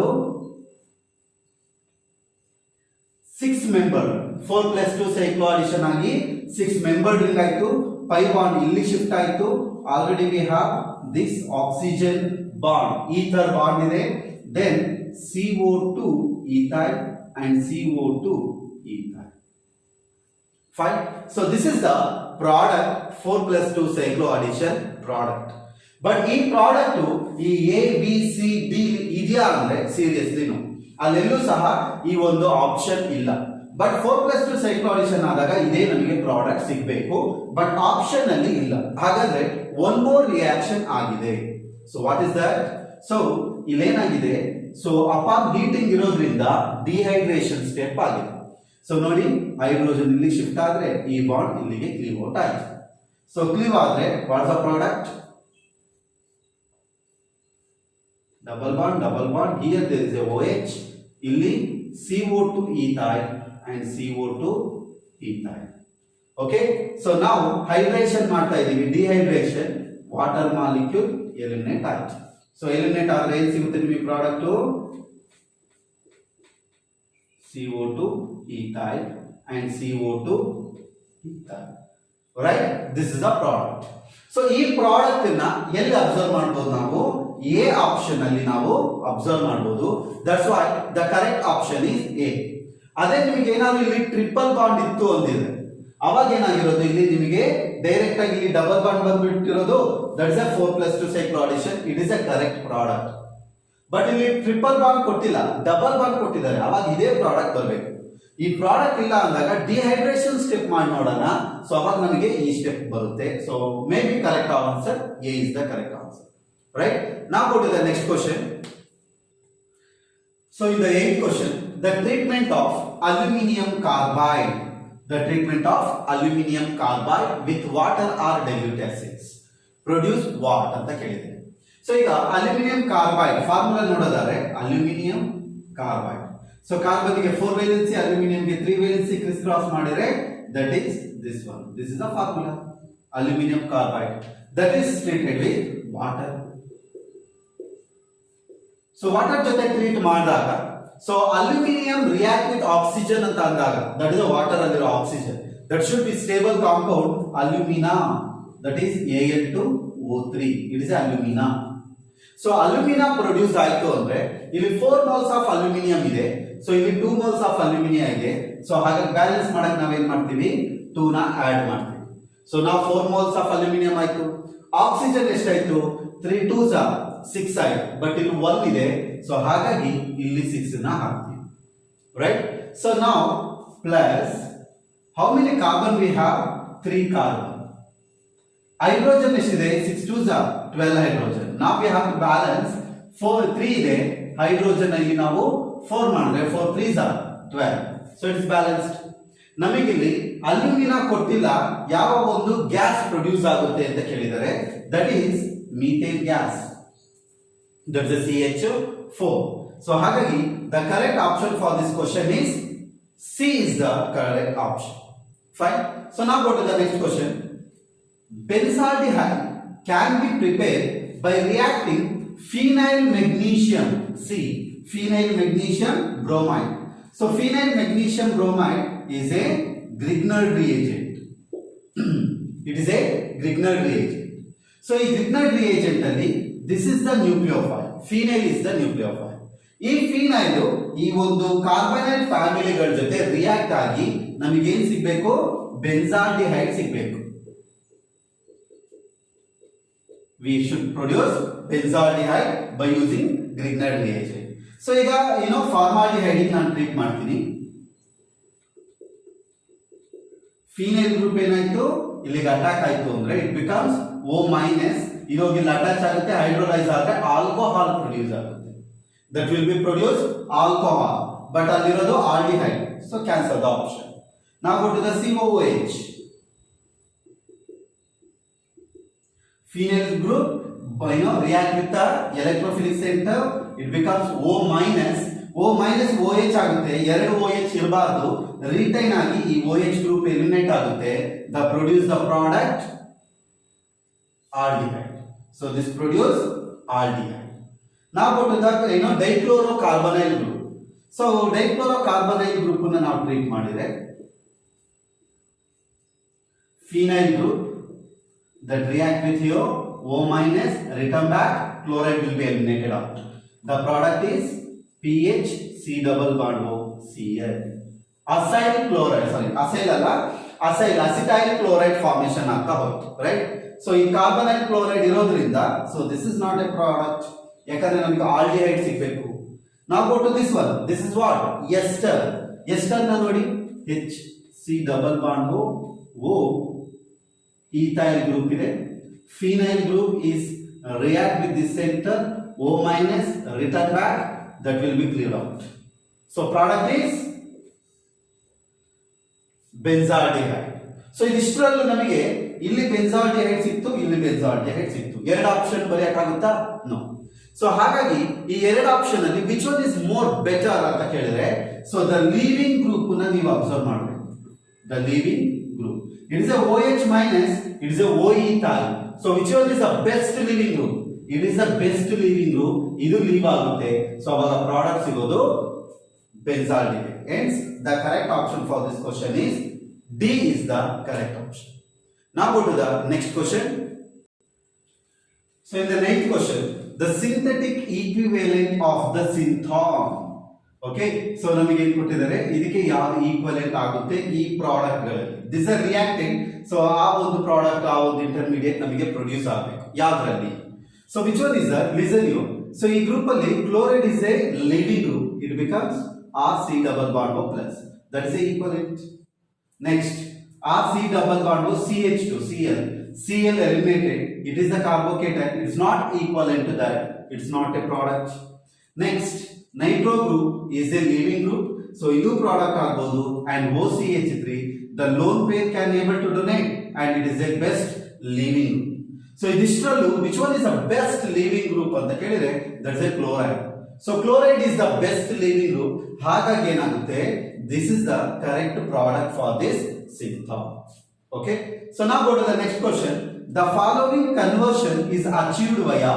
6 ಮೆಂಬರ್ 4 plus 2 cycloaddition ಆಗಿ 6 ಮೆಂಬರ್ ರಿಂಗ್ ಆಯ್ತು. pi bond ಇಲ್ಲಿ ಶಿಫ್ಟ್ ಆಯ್ತು. Already we have this oxygen bond, ether bond ಇದೆ. Then CO2 ethyl and CO2 ethyl. Fine. So this is the product 4 plus 2 cycloaddition product. But ಈ product ಈ A B C D ಇದೆಯಾ ಅಂದ್ರೆ seriously no, ಅಲ್ಲೆಲ್ಲೂ ಸಹ ಈ ಒಂದು option ಇಲ್ಲ. But 4 plus 2 cycloaddition ಆದಾಗ ಇದೇ ನಮಗೆ ಪ್ರಾಡಕ್ಟ್ ಸಿಗಬೇಕು, ಬಟ್ ಆಪ್ಷನ್ ಅಲ್ಲಿ ಇಲ್ಲ. ಹಾಗಾದ್ರೆ ಒನ್ ಮೋರ್ ರಿಯಾಕ್ಷನ್ ಆಗಿದೆ. So what is that? So ಇಲ್ಲೇನಾಗಿದೆ, ಸೊ ಅಪಾನ್ ಹೀಟಿಂಗ್ ಇರೋದ್ರಿಂದ ಡಿಹೈಡ್ರೇಷನ್ ಸ್ಟೆಪ್ ಆಗಿದೆ. ಸೊ ನೋಡಿ, ಹೈಡ್ರೋಜನ್ ಇಲ್ಲಿ ಶಿಫ್ಟ್ ಆದ್ರೆ ಈ ಬಾಂಡ್ ಇಲ್ಲಿಗೆ ಕ್ಲೀವ್ ಔಟ್ ಆಯ್ತು. ಸೊ ಕ್ಲೀವ್ ಆದ್ರೆ what's the product? Double bond here there is a OH, ಇಲ್ಲಿ CO2 ethyl and CO2 ethyl. Okay, so ನಾವು ಹೈಡ್ರೇಷನ್ ಮಾಡ್ತಾ ಇದೀವಿ, ಡಿಹೈಡ್ರೇಷನ್, ವಾಟರ್ ಮಾಲಿಕ್ಯೂಲ್ ಎಲಿಮಿನೇಟ್ ಆಯ್ತು. ಸೊ ಎಲಿಮಿನೇಟ್ ಆದ್ರೆ ಏನ್ ಸಿಗುತ್ತೆ ನಿಮಗೆ product? CO2 ethyl and CO2 ethyl, right? This is the product. So ಈ ಪ್ರಾಡಕ್ಟ್ ನ ಎಲ್ಲಿ ಅಬ್ಸರ್ವ್ ಮಾಡಬಹುದು? ನಾವು ಎ ಆಪ್ಷನ್ ಅಲ್ಲಿ ನಾವು ಅಬ್ಸರ್ವ್ ಮಾಡಬಹುದು. That's why the correct option is A. ಅದೇ ನಿಮಗೆ ಏನಾದ್ರು ಇಲ್ಲಿ ಟ್ರಿಪಲ್ ಬಾಂಡ್ ಇತ್ತು ಅಂದಿದ್ರೆ ಅವಾಗ ಏನಾಗಿರೋದು, ಇಲ್ಲಿ ನಿಮಗೆ ಡೈರೆಕ್ಟ್ ಆಗಿ ಇಲ್ಲಿ ಡಬಲ್ ಬಾಂಡ್ ಬಂದ್ಬಿಟ್ಟಿರೋದು. That is a 4 plus 2 cycloaddition. It is a correct product. But ಇಲ್ಲಿ ಟ್ರಿಪಲ್ ಬಾಂಡ್ ಕೊಟ್ಟಿಲ್ಲ, ಡಬಲ್ ಬಾಂಡ್ ಕೊಟ್ಟಿದ್ದಾರೆ, ಅವಾಗ ಇದೇ ಪ್ರಾಡಕ್ಟ್ ಬರಬೇಕು. ಈ ಪ್ರಾಡಕ್ಟ್ ಇಲ್ಲ ಅಂದಾಗ ಡಿಹೈಡ್ರೇಷನ್ ಸ್ಟೆಪ್ ಮಾಡಿ ನೋಡೋಣ. ಸೊ ಅವಾಗ ನಮಗೆ ಈ ಸ್ಟೆಪ್ ಬರುತ್ತೆ. So may be correct answer A is the correct answer, right? Now go to the next question. So in the 8th question, the treatment of aluminium carbide, with water or dilute acids produce what ಅಂತ ಕೇಳಿದೆ. So ಈಗ aluminium carbide formula ನೋಡೋದಾದ್ರೆ aluminium carbide. So carbon ಗೆ 4 valency, aluminium ಗೆ 3 valency, criss cross ಮಾಡಿದ್ರೆ that is this one. This is the formula. Aluminium carbide that is treated with water. So water ಜೊತೆ treat ಮಾಡಿದಾಗ, so aluminium react with oxygen ಅಂತ ಅಂದಾಗ, that is water ಅಲ್ಲಿರೋ oxygen, that should be stable compound alumina, that is Al2O3. It is alumina. So alumina produce ಆಯ್ತು ಅಂದ್ರೆ ಇಲ್ಲಿ 4 moles of aluminium ಇದೆ. So ಇಲ್ಲಿ 2 moles ಆಫ್ ಅಲ್ಯೂಮಿನಿಯಂ ಇದೆ. So ಹಾಗಾಗಿ ಬ್ಯಾಲೆನ್ಸ್ ಮಾಡಕ್ ನಾವೇನ್ ಮಾಡ್ತೀವಿ, 2 ನ ಆಡ್ ಮಾಡ್ತೀವಿ. ಸೊ ನಾವು 4 moles ಆಫ್ ಅಲ್ಯೂಮಿನಿಯಂ ಆಯ್ತು. ಆಕ್ಸಿಜನ್ ಎಷ್ಟಾಯ್ತು? 3 2s 6 ಆಯ್ತು. ಬಟ್ ಇಲ್ಲಿ 1 ಇದೆ. ಸೊ ಹಾಗಾಗಿ ಇಲ್ಲಿ 6 ನ ಹಾಕ್ತೀವಿ, ರೈಟ್? ಸೊ ನಾವು plus how many carbon we have? 3 carbon. Hydrogen ಎಷ್ಟಿದೆ? 6 2s 12 ಹೈಡ್ರೋಜನ್. ನಾವು ವಿ ಹ್ಯಾವ್ ಟು ಬ್ಯಾಲೆನ್ಸ್ 3 ಇದೆ ಹೈಡ್ರೋಜನ್, ಅಲ್ಲಿ ನಾವು 4 ಮಾಡಿದ್ರೆ 4 3s 12. So it's balanced. ನಮಗಿಲ್ಲಿ ಅಲ್ಯೂಮಿನಾ ಕೊಟ್ಟಿಲ್ಲ, ಯಾವ ಒಂದು ಗ್ಯಾಸ್ ಪ್ರೊಡ್ಯೂಸ್ ಆಗುತ್ತೆ ಅಂತ ಕೇಳಿದರೆ, that is methane gas, that is CH4. So ಹಾಗಾಗಿ the correct option for this question is C is the correct option. Fine. So now go to the next question. Benzaldehyde can be prepared by reacting phenyl magnesium, phenyl magnesium bromide. So phenyl magnesium bromide is a Grignard reagent. It is a Grignard reagent. So ಈ ಗ್ರಿಗ್ನೈಟ್ reagent ಅಲ್ಲಿ this is the nucleophile, phenyl is the nucleophile. ಈ phenyl ಈ ಒಂದು carbonyl ಫ್ಯಾಮಿಲಿಗಳ ಜೊತೆ react ಆಗಿ ನಮಗೆ ಏನ್ ಸಿಗ್ಬೇಕು, ಬೆನ್ಸಾಲ್ಡಿಹೈಡ್ ಸಿಗ್ಬೇಕು. We should produce benzaldehyde by using Grignard reagent. So ಈಗ ಫಾರ್ಮಾಲ್ಡಿಹೈಡ್ ನಾನು ಟ್ರೀಟ್ ಮಾಡ್ತೀನಿ. ಫೀನೈಲ್ ಗ್ರೂಪ್ ಏನಾಯ್ತು, ಇಲ್ಲಿಗೆ ಅಟ್ಯಾಕ್ ಆಯ್ತು ಅಂದ್ರೆ ಇಟ್ ಬಿಕಮ್ಸ್ O-, ಇರೋಗಿ ಅಟ್ಯಾಚ್ ಆಗುತ್ತೆ, ಹೈಡ್ರೋಲೈಸ್ ಆದ್ರೆ ಆಲ್ಕೋಹಾಲ್ ಪ್ರೊಡ್ಯೂಸ್ ಆಗುತ್ತೆ. That will be produced alcohol, but ಅಲ್ಲಿರೋದು aldehyde, so cancel the option. Now go to the COOH. Phenyl group react with the electrophilic center, it becomes O-, OH ಆಗುತ್ತೆ, ಎರಡು OH ಇರಬಾರ್ದು, retain ಆಗಿ ಈ OH group eliminate ಆಗುತ್ತೆ, the produce the product aldehyde. So this produce aldehyde. Now go to the dichlorocarbonyl group. So dichlorocarbonyl group ಅನ್ನು ನಾವು treat ಮಾಡಿದ್ರೆ phenyl group that react with your O-, return back, chloride will be eliminated out. The product is PH C double bond O Cl. Acyl chloride, acyl ಅಲ್ಲ, acetyl chloride formation ಆಗ್ತಾ ಹೋಯ್ತು, right? So ಈ carbonyl chloride ಇರೋದ್ರಿಂದ so this is not a product, ಯಾಕಂದ್ರೆ ನಮಗೆ aldehyde ಸಿಗಬೇಕು. ನಾವು go to this one, this is what, ester. Ester ನ ನೋಡಿ, H C double bond O ethyl group ಇದೆ. Phenyl group is react with this center, O-, return back, that will be cleared out. So product is benzaldehyde. So ಇದಿಷ್ಟರಲ್ಲೂ ನಮಗೆ ಇಲ್ಲಿ benzaldehyde ಸಿಕ್ತು, ಇಲ್ಲಿ benzaldehyde ಸಿಕ್ತು. ಎರಡು option ಬರೆಯಕ್ಕಾಗುತ್ತಾ? No. So ಹಾಗಾಗಿ ಈ ಎರಡು ಆಪ್ಷನ್ ಅಲ್ಲಿ which one is more better ಅಂತ ಕೇಳಿದ್ರೆ, ಸೊ ದ ಲೀವಿಂಗ್ ಗ್ರೂಪ್ ನ ನೀವು ಅಬ್ಸರ್ವ್ ಮಾಡಬೇಕು. The living group, it is a OH-, it is a O-ethyl. So which one is the best leaving group? It is the best leaving group. ಇದು leave ಆಗುತ್ತೆ, so ಅವಾಗ product ಸಿಗೋದು benzaldehyde. Hence the correct option for this question is D is the correct option. Now go to the next question. So in the next question, the synthetic equivalent of the synthon. Okay, so ನಮಗೆ ಏನು ಕೊಟ್ಟಿದ್ದಾರೆ, ಇದಕ್ಕೆ ಯಾವುದು equivalent ಆಗುತ್ತೆ ಈ product ಗಳಲ್ಲಿ. This are reactant, so ಆ ಒಂದು ಪ್ರಾಡಕ್ಟ್, ಆ ಒಂದು ಇಂಟರ್ಮೀಡಿಯೇಟ್ ನಮಗೆ ಪ್ರೊಡ್ಯೂಸ್ ಆಗಬೇಕು ಯಾವ್ದ್ರಲ್ಲಿ. So which one is listen you. So ಈ ಗ್ರೂಪ್ ಅಲ್ಲಿ chloride is a leaving group, it becomes RC double bond O plus, that is a equivalent. Next, RC double bond O CH2 Cl eliminated, it is the carbocation, it is not equivalent to that, it is not a product. Next, nitro group is a leaving group, so ಇದು product ಆಗಬಹುದು, and OCH3 the lone pair can able to donate, and it is a best leaving group. So ಇದಿಷ್ಟರಲ್ಲೂ which one is the best leaving group ಅಂತ ಕೇಳಿದ್ರೆ, that is a chloride. So chloride is the best leaving group, ಹಾಗಾಗಿ ಏನಾಗುತ್ತೆ, this is the correct product for this synthon. Okay, so now go to the next question. The following conversion is achieved via.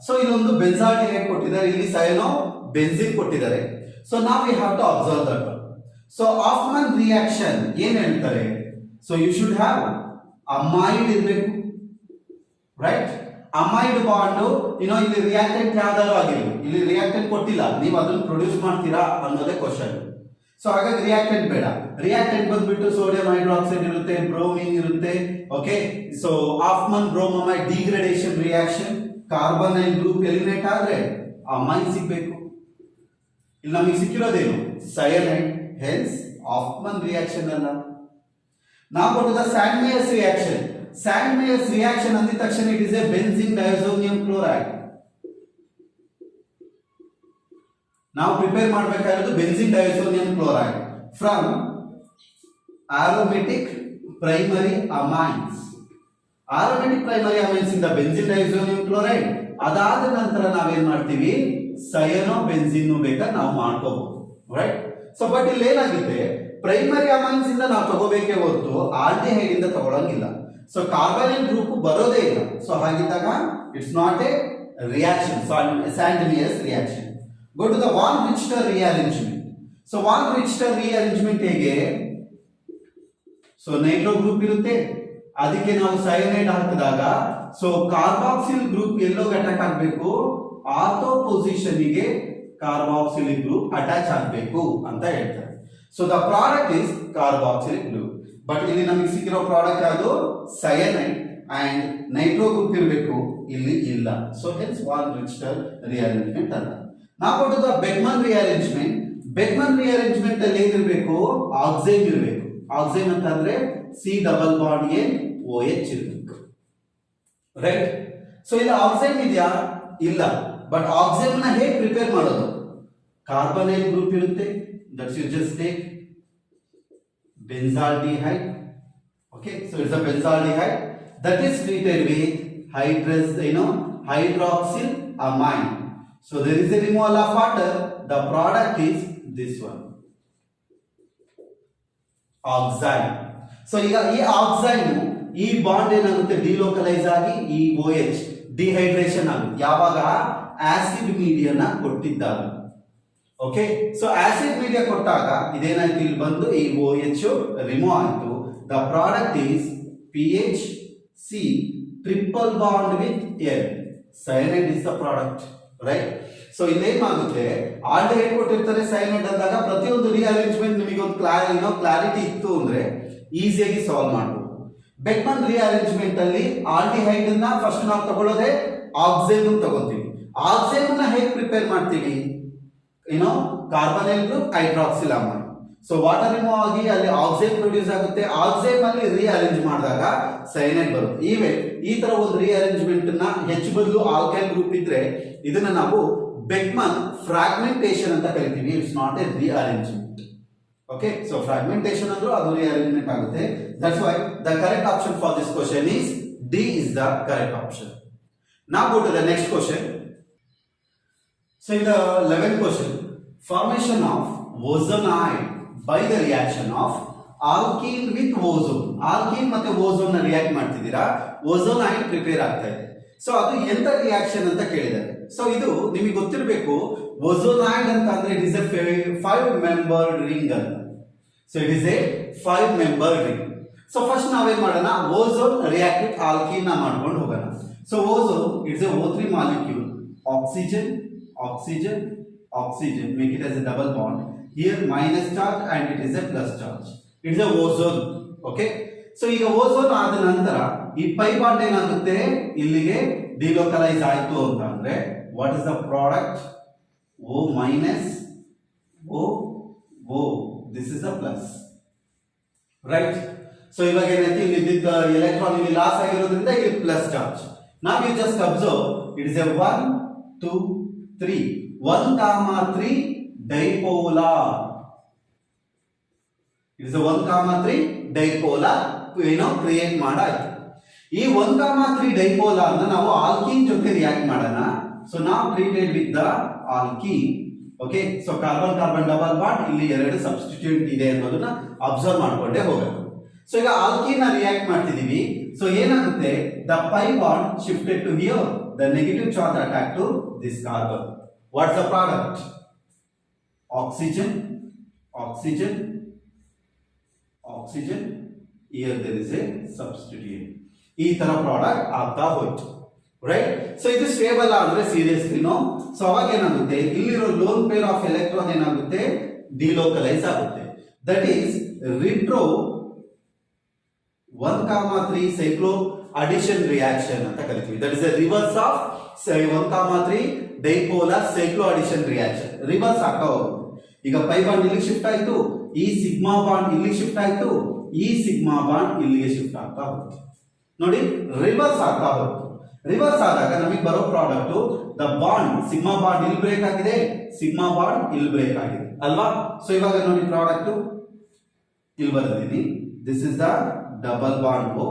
So ಇಲ್ಲೊಂದು benzaldehyde ಕೊಟ್ಟಿದ್ದಾರೆ, ಇಲ್ಲಿ cyano benzene ಕೊಟ್ಟಿದ್ದಾರೆ. So now we have to observe that one. So Hoffman reaction ಏನ್ ಹೇಳ್ತಾರೆ, so you should have amide ಇರಬೇಕು, right? Amide bond ಇಲ್ಲಿ reactant ಯಾವ್ದಾದ್ರು ಆಗಿಲ್ಲ, ಇಲ್ಲಿ ರಿಯಾಕ್ಟೆಂಟ್ ಕೊಟ್ಟಿಲ್ಲ, ನೀವು ಅದನ್ನು ಪ್ರೊಡ್ಯೂಸ್ ಮಾಡ್ತೀರಾ ಅನ್ನೋದೇ ಕ್ವಶನ್. ಸೊ ಹಾಗಾಗಿ ರಿಯಾಕ್ಟೆಂಟ್ ಬೇಡ. ರಿಯಾಕ್ಟೆಂಟ್ ಬಂದ್ಬಿಟ್ಟು ಸೋಡಿಯಂ ಹೈಡ್ರಾಕ್ಸೈಡ್ ಇರುತ್ತೆ, ಬ್ರೋಮಿನ್ ಇರುತ್ತೆ. Okay, so Hofmann bromamide degradation reaction, carbonyl group eliminate ಆದ್ರೆ ಅಮೈನ್ ಸಿಗ್ಬೇಕು. ಇಲ್ಲಿ ನಮಗೆ ಸಿಕ್ಕಿರೋದೇನು, ಸಯನೈಡ್, ಹೆನ್ಸ್ ಆಫ್ಮನ್ ರಿಯಾಕ್ಷನ್ ಅಲ್ಲ. ನಾವು ಕೊಟ್ಟದ ಸ್ಯಾಂಡ್ಮೇಯರ್ಸ್ ರಿಯಾಕ್ಷನ್. ಸ್ಯಾಂಡ್ಮೇಯರ್ಸ್ ರಿಯಾಕ್ಷನ್ ಅಂದಿದ ತಕ್ಷಣ it is a benzene diazonium chloride. ನಾವು ಪ್ರಿಪೇರ್ ಮಾಡಬೇಕಾಗಿರೋದು benzene diazonium chloride from aromatic primary amines. Aromatic primary amines ಇಂದ ಬೆನ್ಸಿನ್ ಡೈಸೋನಿಯಂ ಕ್ಲೋರೈಡ್. ಅದಾದ ನಂತರ ನಾವೇನ್ ಮಾಡ್ತೀವಿ, ಸಯನೋ ಬೆನ್ಸಿನ್ ಬೇಕಾದ್ರೆ ನಾವು ಮಾಡ್ಕೋಬಹುದು, ರೈಟ್? ಸೊ ಬಟ್ ಇಲ್ಲಿ ಏನಾಗುತ್ತೆ, ಪ್ರೈಮರಿ ಅಮೈನ್ಸ್ ಇಂದ ನಾವು ತಗೋಬೇಕೇ ಹೊರತು ಆಲ್ಡಿಹೈಡ್ ಇಂದ ತಗೊಳಂಗಿಲ್ಲ. ಸೊ ಕಾರ್ಬನೈಲ್ ಗ್ರೂಪ್ ಬರೋದೇ ಇಲ್ಲ. ಸೊ ಹಾಗಿದ್ದಾಗ it's not a reaction, Sandmeyer's reaction. Go to the von Richter rearrangement. So von Richter rearrangement ಹೇಗೆ, ಸೊ ನೈಟ್ರೋ ಗ್ರೂಪ್ ಇರುತ್ತೆ, ಅದಕ್ಕೆ ನಾವು ಸಯನೈಡ್ ಹಾಕಿದಾಗ ಸೊ ಕಾರ್ಬಾಕ್ಸಿಲ್ ಗ್ರೂಪ್ ಎಲ್ಲೋಗಿ ಅಟ್ಯಾಕ್ ಆಗಬೇಕು, ಆರ್ಥೋ ಪೊಸಿಷನ್ ಗೆ ಕಾರ್ಬಾಕ್ಸಿಲಿಕ್ ಗ್ರೂಪ್ ಅಟ್ಯಾಚ್ ಆಗಬೇಕು ಅಂತ ಹೇಳ್ತಾರೆ. So the product is carboxylic group. But ಇಲ್ಲಿ ನಮಗೆ ಸಿಕ್ಕಿರೋ ಪ್ರಾಡಕ್ಟ್ ಯಾವುದು, ಸಯನೈಡ್ ಅಂಡ್ ನೈಟ್ರೋ ಗ್ರೂಪ್ ಇರಬೇಕು, ಇಲ್ಲಿ ಇಲ್ಲ. So hence von Richter rearrangement ಅಲ್ಲ. ನಾವು ಕೊಟ್ಟದ ಬೆಗ್ಮನ್ ರಿಅರೇಂಜ್ಮೆಂಟ್. ಬೆಗ್ಮನ್ ರಿಅರೇಂಜ್ಮೆಂಟ್ ಅಲ್ಲಿ ಏನಿರಬೇಕು, ಆಕ್ಸೈಮ್ ಇರಬೇಕು. ಆಕ್ಸೈಮ್ ಅಂತ ಅಂದ್ರೆ C double bond a O H ಇರಬೇಕು, ರೈಟ್. ಸೊ ಇಲ್ಲಿ ಆಕ್ಸೈಮ್ ಇದೆಯಾ, ಇಲ್ಲ. ಬಟ್ ಆಕ್ಸೈಮ್ ನ ಹೇಗೆ ಪ್ರಿಪೇರ್ ಮಾಡೋದು, ಕಾರ್ಬನೈಲ್ ಗ್ರೂಪ್ ಇರುತ್ತೆ, that's you just take benzaldehyde. Okay, so it's a benzaldehyde that is treated with hydroxyl amine. So there is a removal of water. The product is this one, oxide. So ಈಗ ಈ oxide ಈ bond ಏನಾಗುತ್ತೆ, delocalise ಆಗಿ ಈ OH dehydration ಆಗುತ್ತೆ. ಯಾವಾಗ acid ಮೀಡಿಯಾನ ಕೊಟ್ಟಿದ್ದಾಗ. ಓಕೆ, ಸೊ ಆಸಿಡ್ ಮೀಡಿಯಾ ಕೊಟ್ಟಾಗ ಇದೇನಾಯ್ತು, ಇಲ್ಲಿ ಬಂದು ಈ OH ರಿಮೂವ್ ಆಯಿತು. The product is PHC triple bond with L. Cyanide is the product, right. So ಇಲ್ಲೇನಾಗುತ್ತೆ, ಆಲ್ಡಿಹೈಡ್ ಕೊಟ್ಟಿರ್ತಾರೆ ಸೈನೈಡ್ ಅಂದಾಗ ಪ್ರತಿಯೊಂದು ರಿಅರೇಂಜ್ಮೆಂಟ್ ನಿಮಗೆ ಒಂದು ಕ್ಲಾರಿಟಿ ಇತ್ತು ಅಂದ್ರೆ ಈಸಿಯಾಗಿ ಸಾಲ್ವ್ ಮಾಡಬಹುದು. ಬೆಗ್ಮನ್ ರಿಅರೇಂಜ್ಮೆಂಟ್ ಅಲ್ಲಿ ಆಲ್ಡಿಹೈಡ್ ಅನ್ನ ಫಸ್ಟ್ ನಾವು ತಗೊಳ್ಳೋದೇ ಆಕ್ಸೈಮ್ ತಗೋತೀವಿ. ಆಕ್ಸೈಮ್ ನ ಹೇಗೆ ಪ್ರಿಪೇರ್ ಮಾಡ್ತೀವಿ, carbonyl group hydroxyl amine. So water remove ಆಗಿ ಅಲ್ಲಿ ಆಕ್ಸೈಮ್ ಪ್ರೊಡ್ಯೂಸ್ ಆಗುತ್ತೆ. ಆಕ್ಸೈಮ್ ಅಲ್ಲಿ ರಿಅರೇಂಜ್ ಮಾಡಿದಾಗ ಸೈನೈಡ್ ಬರುತ್ತೆ. ಈ ತರ ಒಂದು ರಿಅರೇಂಜ್ಮೆಂಟ್ ನ ಹೆಚ್ಚು ಬದಲು ಆಲ್ಕೈಲ್ ಗ್ರೂಪ್ ಇದ್ರೆ ಇದನ್ನ ನಾವು ಬೆಗ್ಮನ್ ಫ್ರಾಗ್ಮೆಂಟೇಶನ್ ಅಂತ ಕರಿತೀವಿ. It's not A rearrangement. Okay, so fragmentation ಅಂದ್ರೂ ಅದು ರಿಅರೇಂಜ್ಮೆಂಟ್ ಆಗುತ್ತೆ. That's why the correct option for this question is D is the correct option. Now go to the next question. So in the 11th question, formation of ozonide by the reaction of alkene with ozone. Alkene ಮತ್ತೆ ozone ನ react ಮಾಡ್ತಿದ್ದೀರಾ, ozonide prepare ಆಗ್ತಾ ಇದೆ. So ಅದು ಎಂತ reaction ಅಂತ ಕೇಳಿದ್ದಾರೆ. So ಇದು ನಿಮಗೆ ಗೊತ್ತಿರಬೇಕು, ozonide ಅಂತ ಅಂದ್ರೆ it is A 5-membered ring ಅಂತ. So it is A 5-membered ring. So first ನಾವೇನ್ ಮಾಡೋಣ, ಓಝೋನ್ ರಿಯಾಕ್ಟ್ ವಿತ್ ಆಲ್ಕೀನ್ ನ ಮಾಡ್ಕೊಂಡು ಹೋಗೋಣ. So ozone it's A O3 molecule, oxygen, oxygen, oxygen, make it as a double bond. Here minus charge and it is a plus charge. It is a ozone. Okay. So ಈಗ ozone ಆದ ನಂತರ ಈ pi bond ಏನಾಗುತ್ತೆ, ಇಲ್ಲಿಗೆ delocalise ಆಯ್ತು ಅಂತ ಅಂದ್ರೆ what is the product, O minus O, this is a plus, right? So ಇವಾಗ ಏನೈತಿ, ಇಲ್ಲಿ ಎಲೆಕ್ಟ್ರಾನ್ ಇಲ್ಲಿ ಲಾಸ್ ಆಗಿರೋದ್ರಿಂದ ಇಲ್ಲಿ plus charge. Now you just observe, it is a 1, 2, 3, 1,3 dipolar. It is a 1,3 dipolar create ಮಾಡಾಯ್ತು. ಈ 1,3 dipolar ನ ನಾವು ಆಲ್ಕೀನ್ ಜೊತೆ ರಿಯಾಕ್ಟ್ ಮಾಡೋಣ. ಸೊ ನಾವು treated with the alkene. Okay, so carbon carbon double bond, ಇಲ್ಲಿ 2 ಸಬ್ಸ್ಟಿಟ್ಯೂಟ್ ಇದೆ ಅನ್ನೋದನ್ನ ಅಬ್ಸರ್ವ್ ಮಾಡ್ಕೊಂಡೇ ಹೋಗೋಣ. ಸೊ ಈಗ ಆಲ್ಕೀನ್ ನ ರಿಯಾಕ್ಟ್ ಮಾಡ್ತಿದೀವಿ. ಸೊ ಏನಾಗುತ್ತೆ, the pi bond shifted to here, the negative charge attack to this carbon. What's the product, oxygen, oxygen, oxygen, here there is a substitute. ಈ ತರ ಪ್ರಾಡಕ್ಟ್ ಆಗ್ತಾ ಹೋಯ್ತು, ರೈಟ್. ಸೊ ಇದು stable ಆದ್ರೆ seriously no. So ಅವಾಗ ಏನಾಗುತ್ತೆ, ಇಲ್ಲಿರೋ lone pair of electron ಏನಾಗುತ್ತೆ, ಡಿಲೋಕಲೈಸ್ ಆಗುತ್ತೆ. That is retro 1,3 cyclo addition reaction ಅಂತ ಕರಿತೀವಿ. That is a reverse of 1,3 dipolar cyclo addition reaction. Reverse ಆಗ್ತಾ ಹೋಗುತ್ತೆ. ಈಗ ಪೈ ಬಾಂಡ್ ಇಲ್ಲಿಗೆ ಶಿಫ್ಟ್ ಆಯ್ತು, ಈ ಸಿಗ್ಮಾ ಬಾಂಡ್ ಇಲ್ಲಿಗೆ ಶಿಫ್ಟ್ ಆಯ್ತು, ಈ ಸಿಗ್ಮಾ ಬಾಂಡ್ ಇಲ್ಲಿಗೆ ಶಿಫ್ಟ್ ಆಗ್ತಾ ಹೋಗುತ್ತೆ. ನೋಡಿ, ರಿವರ್ಸ್ ಆಗ್ತಾ ಹೋಗುತ್ತೆ. ರಿವರ್ಸ್ ಆದಾಗ ನಮಗೆ ಬರೋ product, the bond sigma bond ಇಲ್ಲಿ ಬ್ರೇಕ್ ಆಗಿದೆ, ಸಿಗ್ಮಾ ಬಾಂಡ್ ಇಲ್ಲಿ ಬ್ರೇಕ್ ಆಗಿದೆ ಅಲ್ವಾ. ಸೊ ಇವಾಗ ನೋಡಿ ಪ್ರಾಡಕ್ಟ್ ಇಲ್ಲಿ ಬರೆದಿದ್ದೀನಿ. This is the double bond O.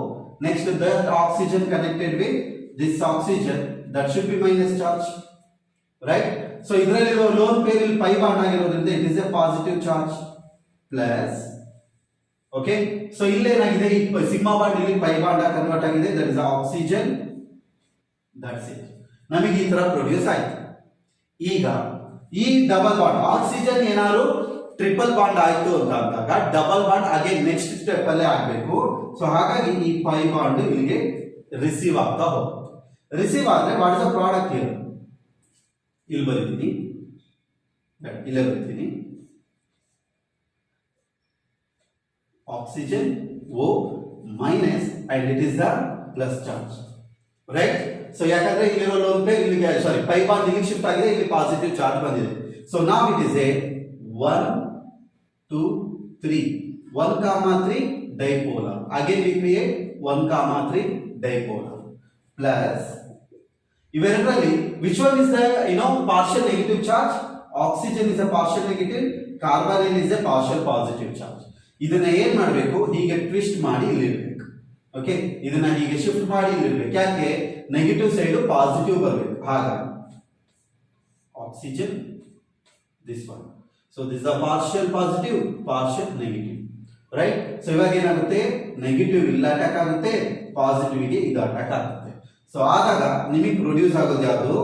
Next that oxygen connected with this oxygen, that should be minus charge, right? So idraliro lone pair il pi bond agirodrinda it is a positive charge plus. Okay, so ille enagide ee sigma bond illi pi bond convert agide, that is oxygen. That's it. namige ee tara produce aaytu. Iga ee double bond oxygen enaru triple bond ಆಯ್ತು ಅಂತ ಅಂದಾಗ double bond again next step ಅಲ್ಲೇ ಆಗಬೇಕು. So ಹಾಗಾಗಿ ಈ pi bond ಇಲ್ಲಿಗೆ receive ಆಗ್ತಾ ಹೋಗುತ್ತೆ. ರಿಸೀವ್ ಆದ್ರೆ what is the product here? ಇಲ್ಲಿ ಬರೀತೀನಿ, ಇಲ್ಲೇ ಬರೀತೀನಿ, oxygen O minus and it is the plus charge, right? So ಯಾಕಂದ್ರೆ ಇಲ್ಲಿರೋ ಲೋನ್ ಪೇರ್ ಇಲ್ಲಿಗೆ ಸಾರಿ ಪೈ ಬಾಂಡ್ ಇಲ್ಲಿಗೆ ಶಿಫ್ಟ್ ಆಗಿದೆ, ಇಲ್ಲಿ ಪಾಸಿಟಿವ್ ಚಾರ್ಜ್ ಬಂದಿದೆ. ಸೊ ನಾವ್ it is a 1 2 3 1,3 dipolar. Again we create 1,3 dipolar plus eventually which one is the partial negative charge? Oxygen is a partial negative, carbonyl is a partial positive charge. ಇದನ್ನ ಏನ್ ಮಾಡಬೇಕು, ಹೀಗೆ twist ಮಾಡಿ ಇಲ್ಲಿ ಇಡಬೇಕು. Okay, ಇದನ್ನ ಹೀಗೆ ಶಿಫ್ಟ್ ಮಾಡಿ ಇಲ್ಲಿ ಇಡಬೇಕು. ಯಾಕೆ? ನೆಗೆಟಿವ್ ಸೈಡ್ ಪಾಸಿಟಿವ್ ಬರಬೇಕು. ಹಾಗಾಗಿ oxygen this one. So this the partial positive, partial negative, right? So ಇವಾಗ ಏನಾಗುತ್ತೆ, ನೆಗೆಟಿವ್ ಇಲ್ಲಿ ಅಟ್ಯಾಕ್ ಆಗುತ್ತೆ, ಪಾಸಿಟಿವ್ ಗೆ ಇದು ಅಟ್ಯಾಕ್ ಆಗುತ್ತೆ. ಸೊ ಆದಾಗ ನಿಮಗೆ ಪ್ರೊಡ್ಯೂಸ್ ಆಗೋದು ಯಾವುದು?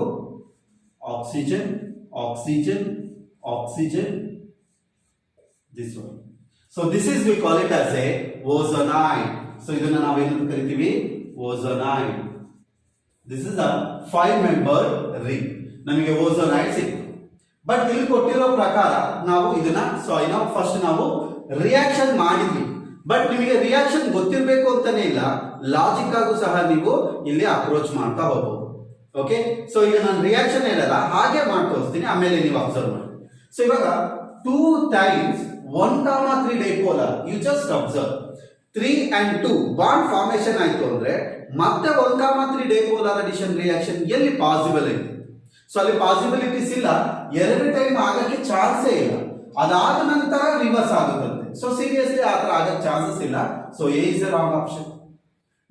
Oxygen, oxygen, oxygen, this one. So this is we call it as a ozonide. So ಇದನ್ನ ನಾವು ಏನಂತ ಕರಿತೀವಿ? ozonide. This is a 5-membered ring. ನಮಗೆ ozonide ಸಿಕ್ತು. ಬಟ್ ಇಲ್ಲಿ ಕೊಟ್ಟಿರೋ ಪ್ರಕಾರ ನಾವು ಇದನ್ನ ಫಸ್ಟ್ ನಾವು ರಿಯಾಕ್ಷನ್ ಮಾಡಿದ್ವಿ. ಬಟ್ ನಿಮಗೆ ರಿಯಾಕ್ಷನ್ ಗೊತ್ತಿರಬೇಕು ಅಂತಾನೆ ಇಲ್ಲ, ಲಾಜಿಕ್ ಆಗು ಸಹ ನೀವು ಇಲ್ಲಿ ಅಪ್ರೋಚ್ ಮಾಡ್ತಾ ಹೋಗಬಹುದು. ಓಕೆ, ಸೊ ಈಗ ನಾನು ರಿಯಾಕ್ಷನ್ ಹೇಳಲ್ಲ, ಹಾಗೆ ಮಾಡಿ ತೋರಿಸ್ತೀನಿ, ಆಮೇಲೆ ನೀವು ಅಬ್ಸರ್ವ್ ಮಾಡಿ. ಸೊ ಇವಾಗ 2 times 1,3 dipolar, you just observe 3 and 2 bond formation ಆಯ್ತು ಅಂದ್ರೆ ಮತ್ತೆ 1,3 dipolar ಅಡಿಷನ್ ರಿಯಾಕ್ಷನ್ ಎಲ್ಲಿ ಪಾಸಿಬಲ್ ಇದೆ? ಸೊ ಅಲ್ಲಿ ಪಾಸಿಬಿಲಿಟೀಸ್ ಇಲ್ಲ, 2 ಟೈಮ್ ಆಗಕ್ಕೆ ಚಾನ್ಸೇ ಇಲ್ಲ. ಅದಾದ ನಂತರ ರಿವರ್ಸ್ ಆಗುತ್ತದೆ. ಸೊ ಸೀರಿಯಸ್ಲಿ ಆ ತರ ಆಗಕ್ಕೆ ಚಾನ್ಸಸ್ ಇಲ್ಲ. So A is the wrong option.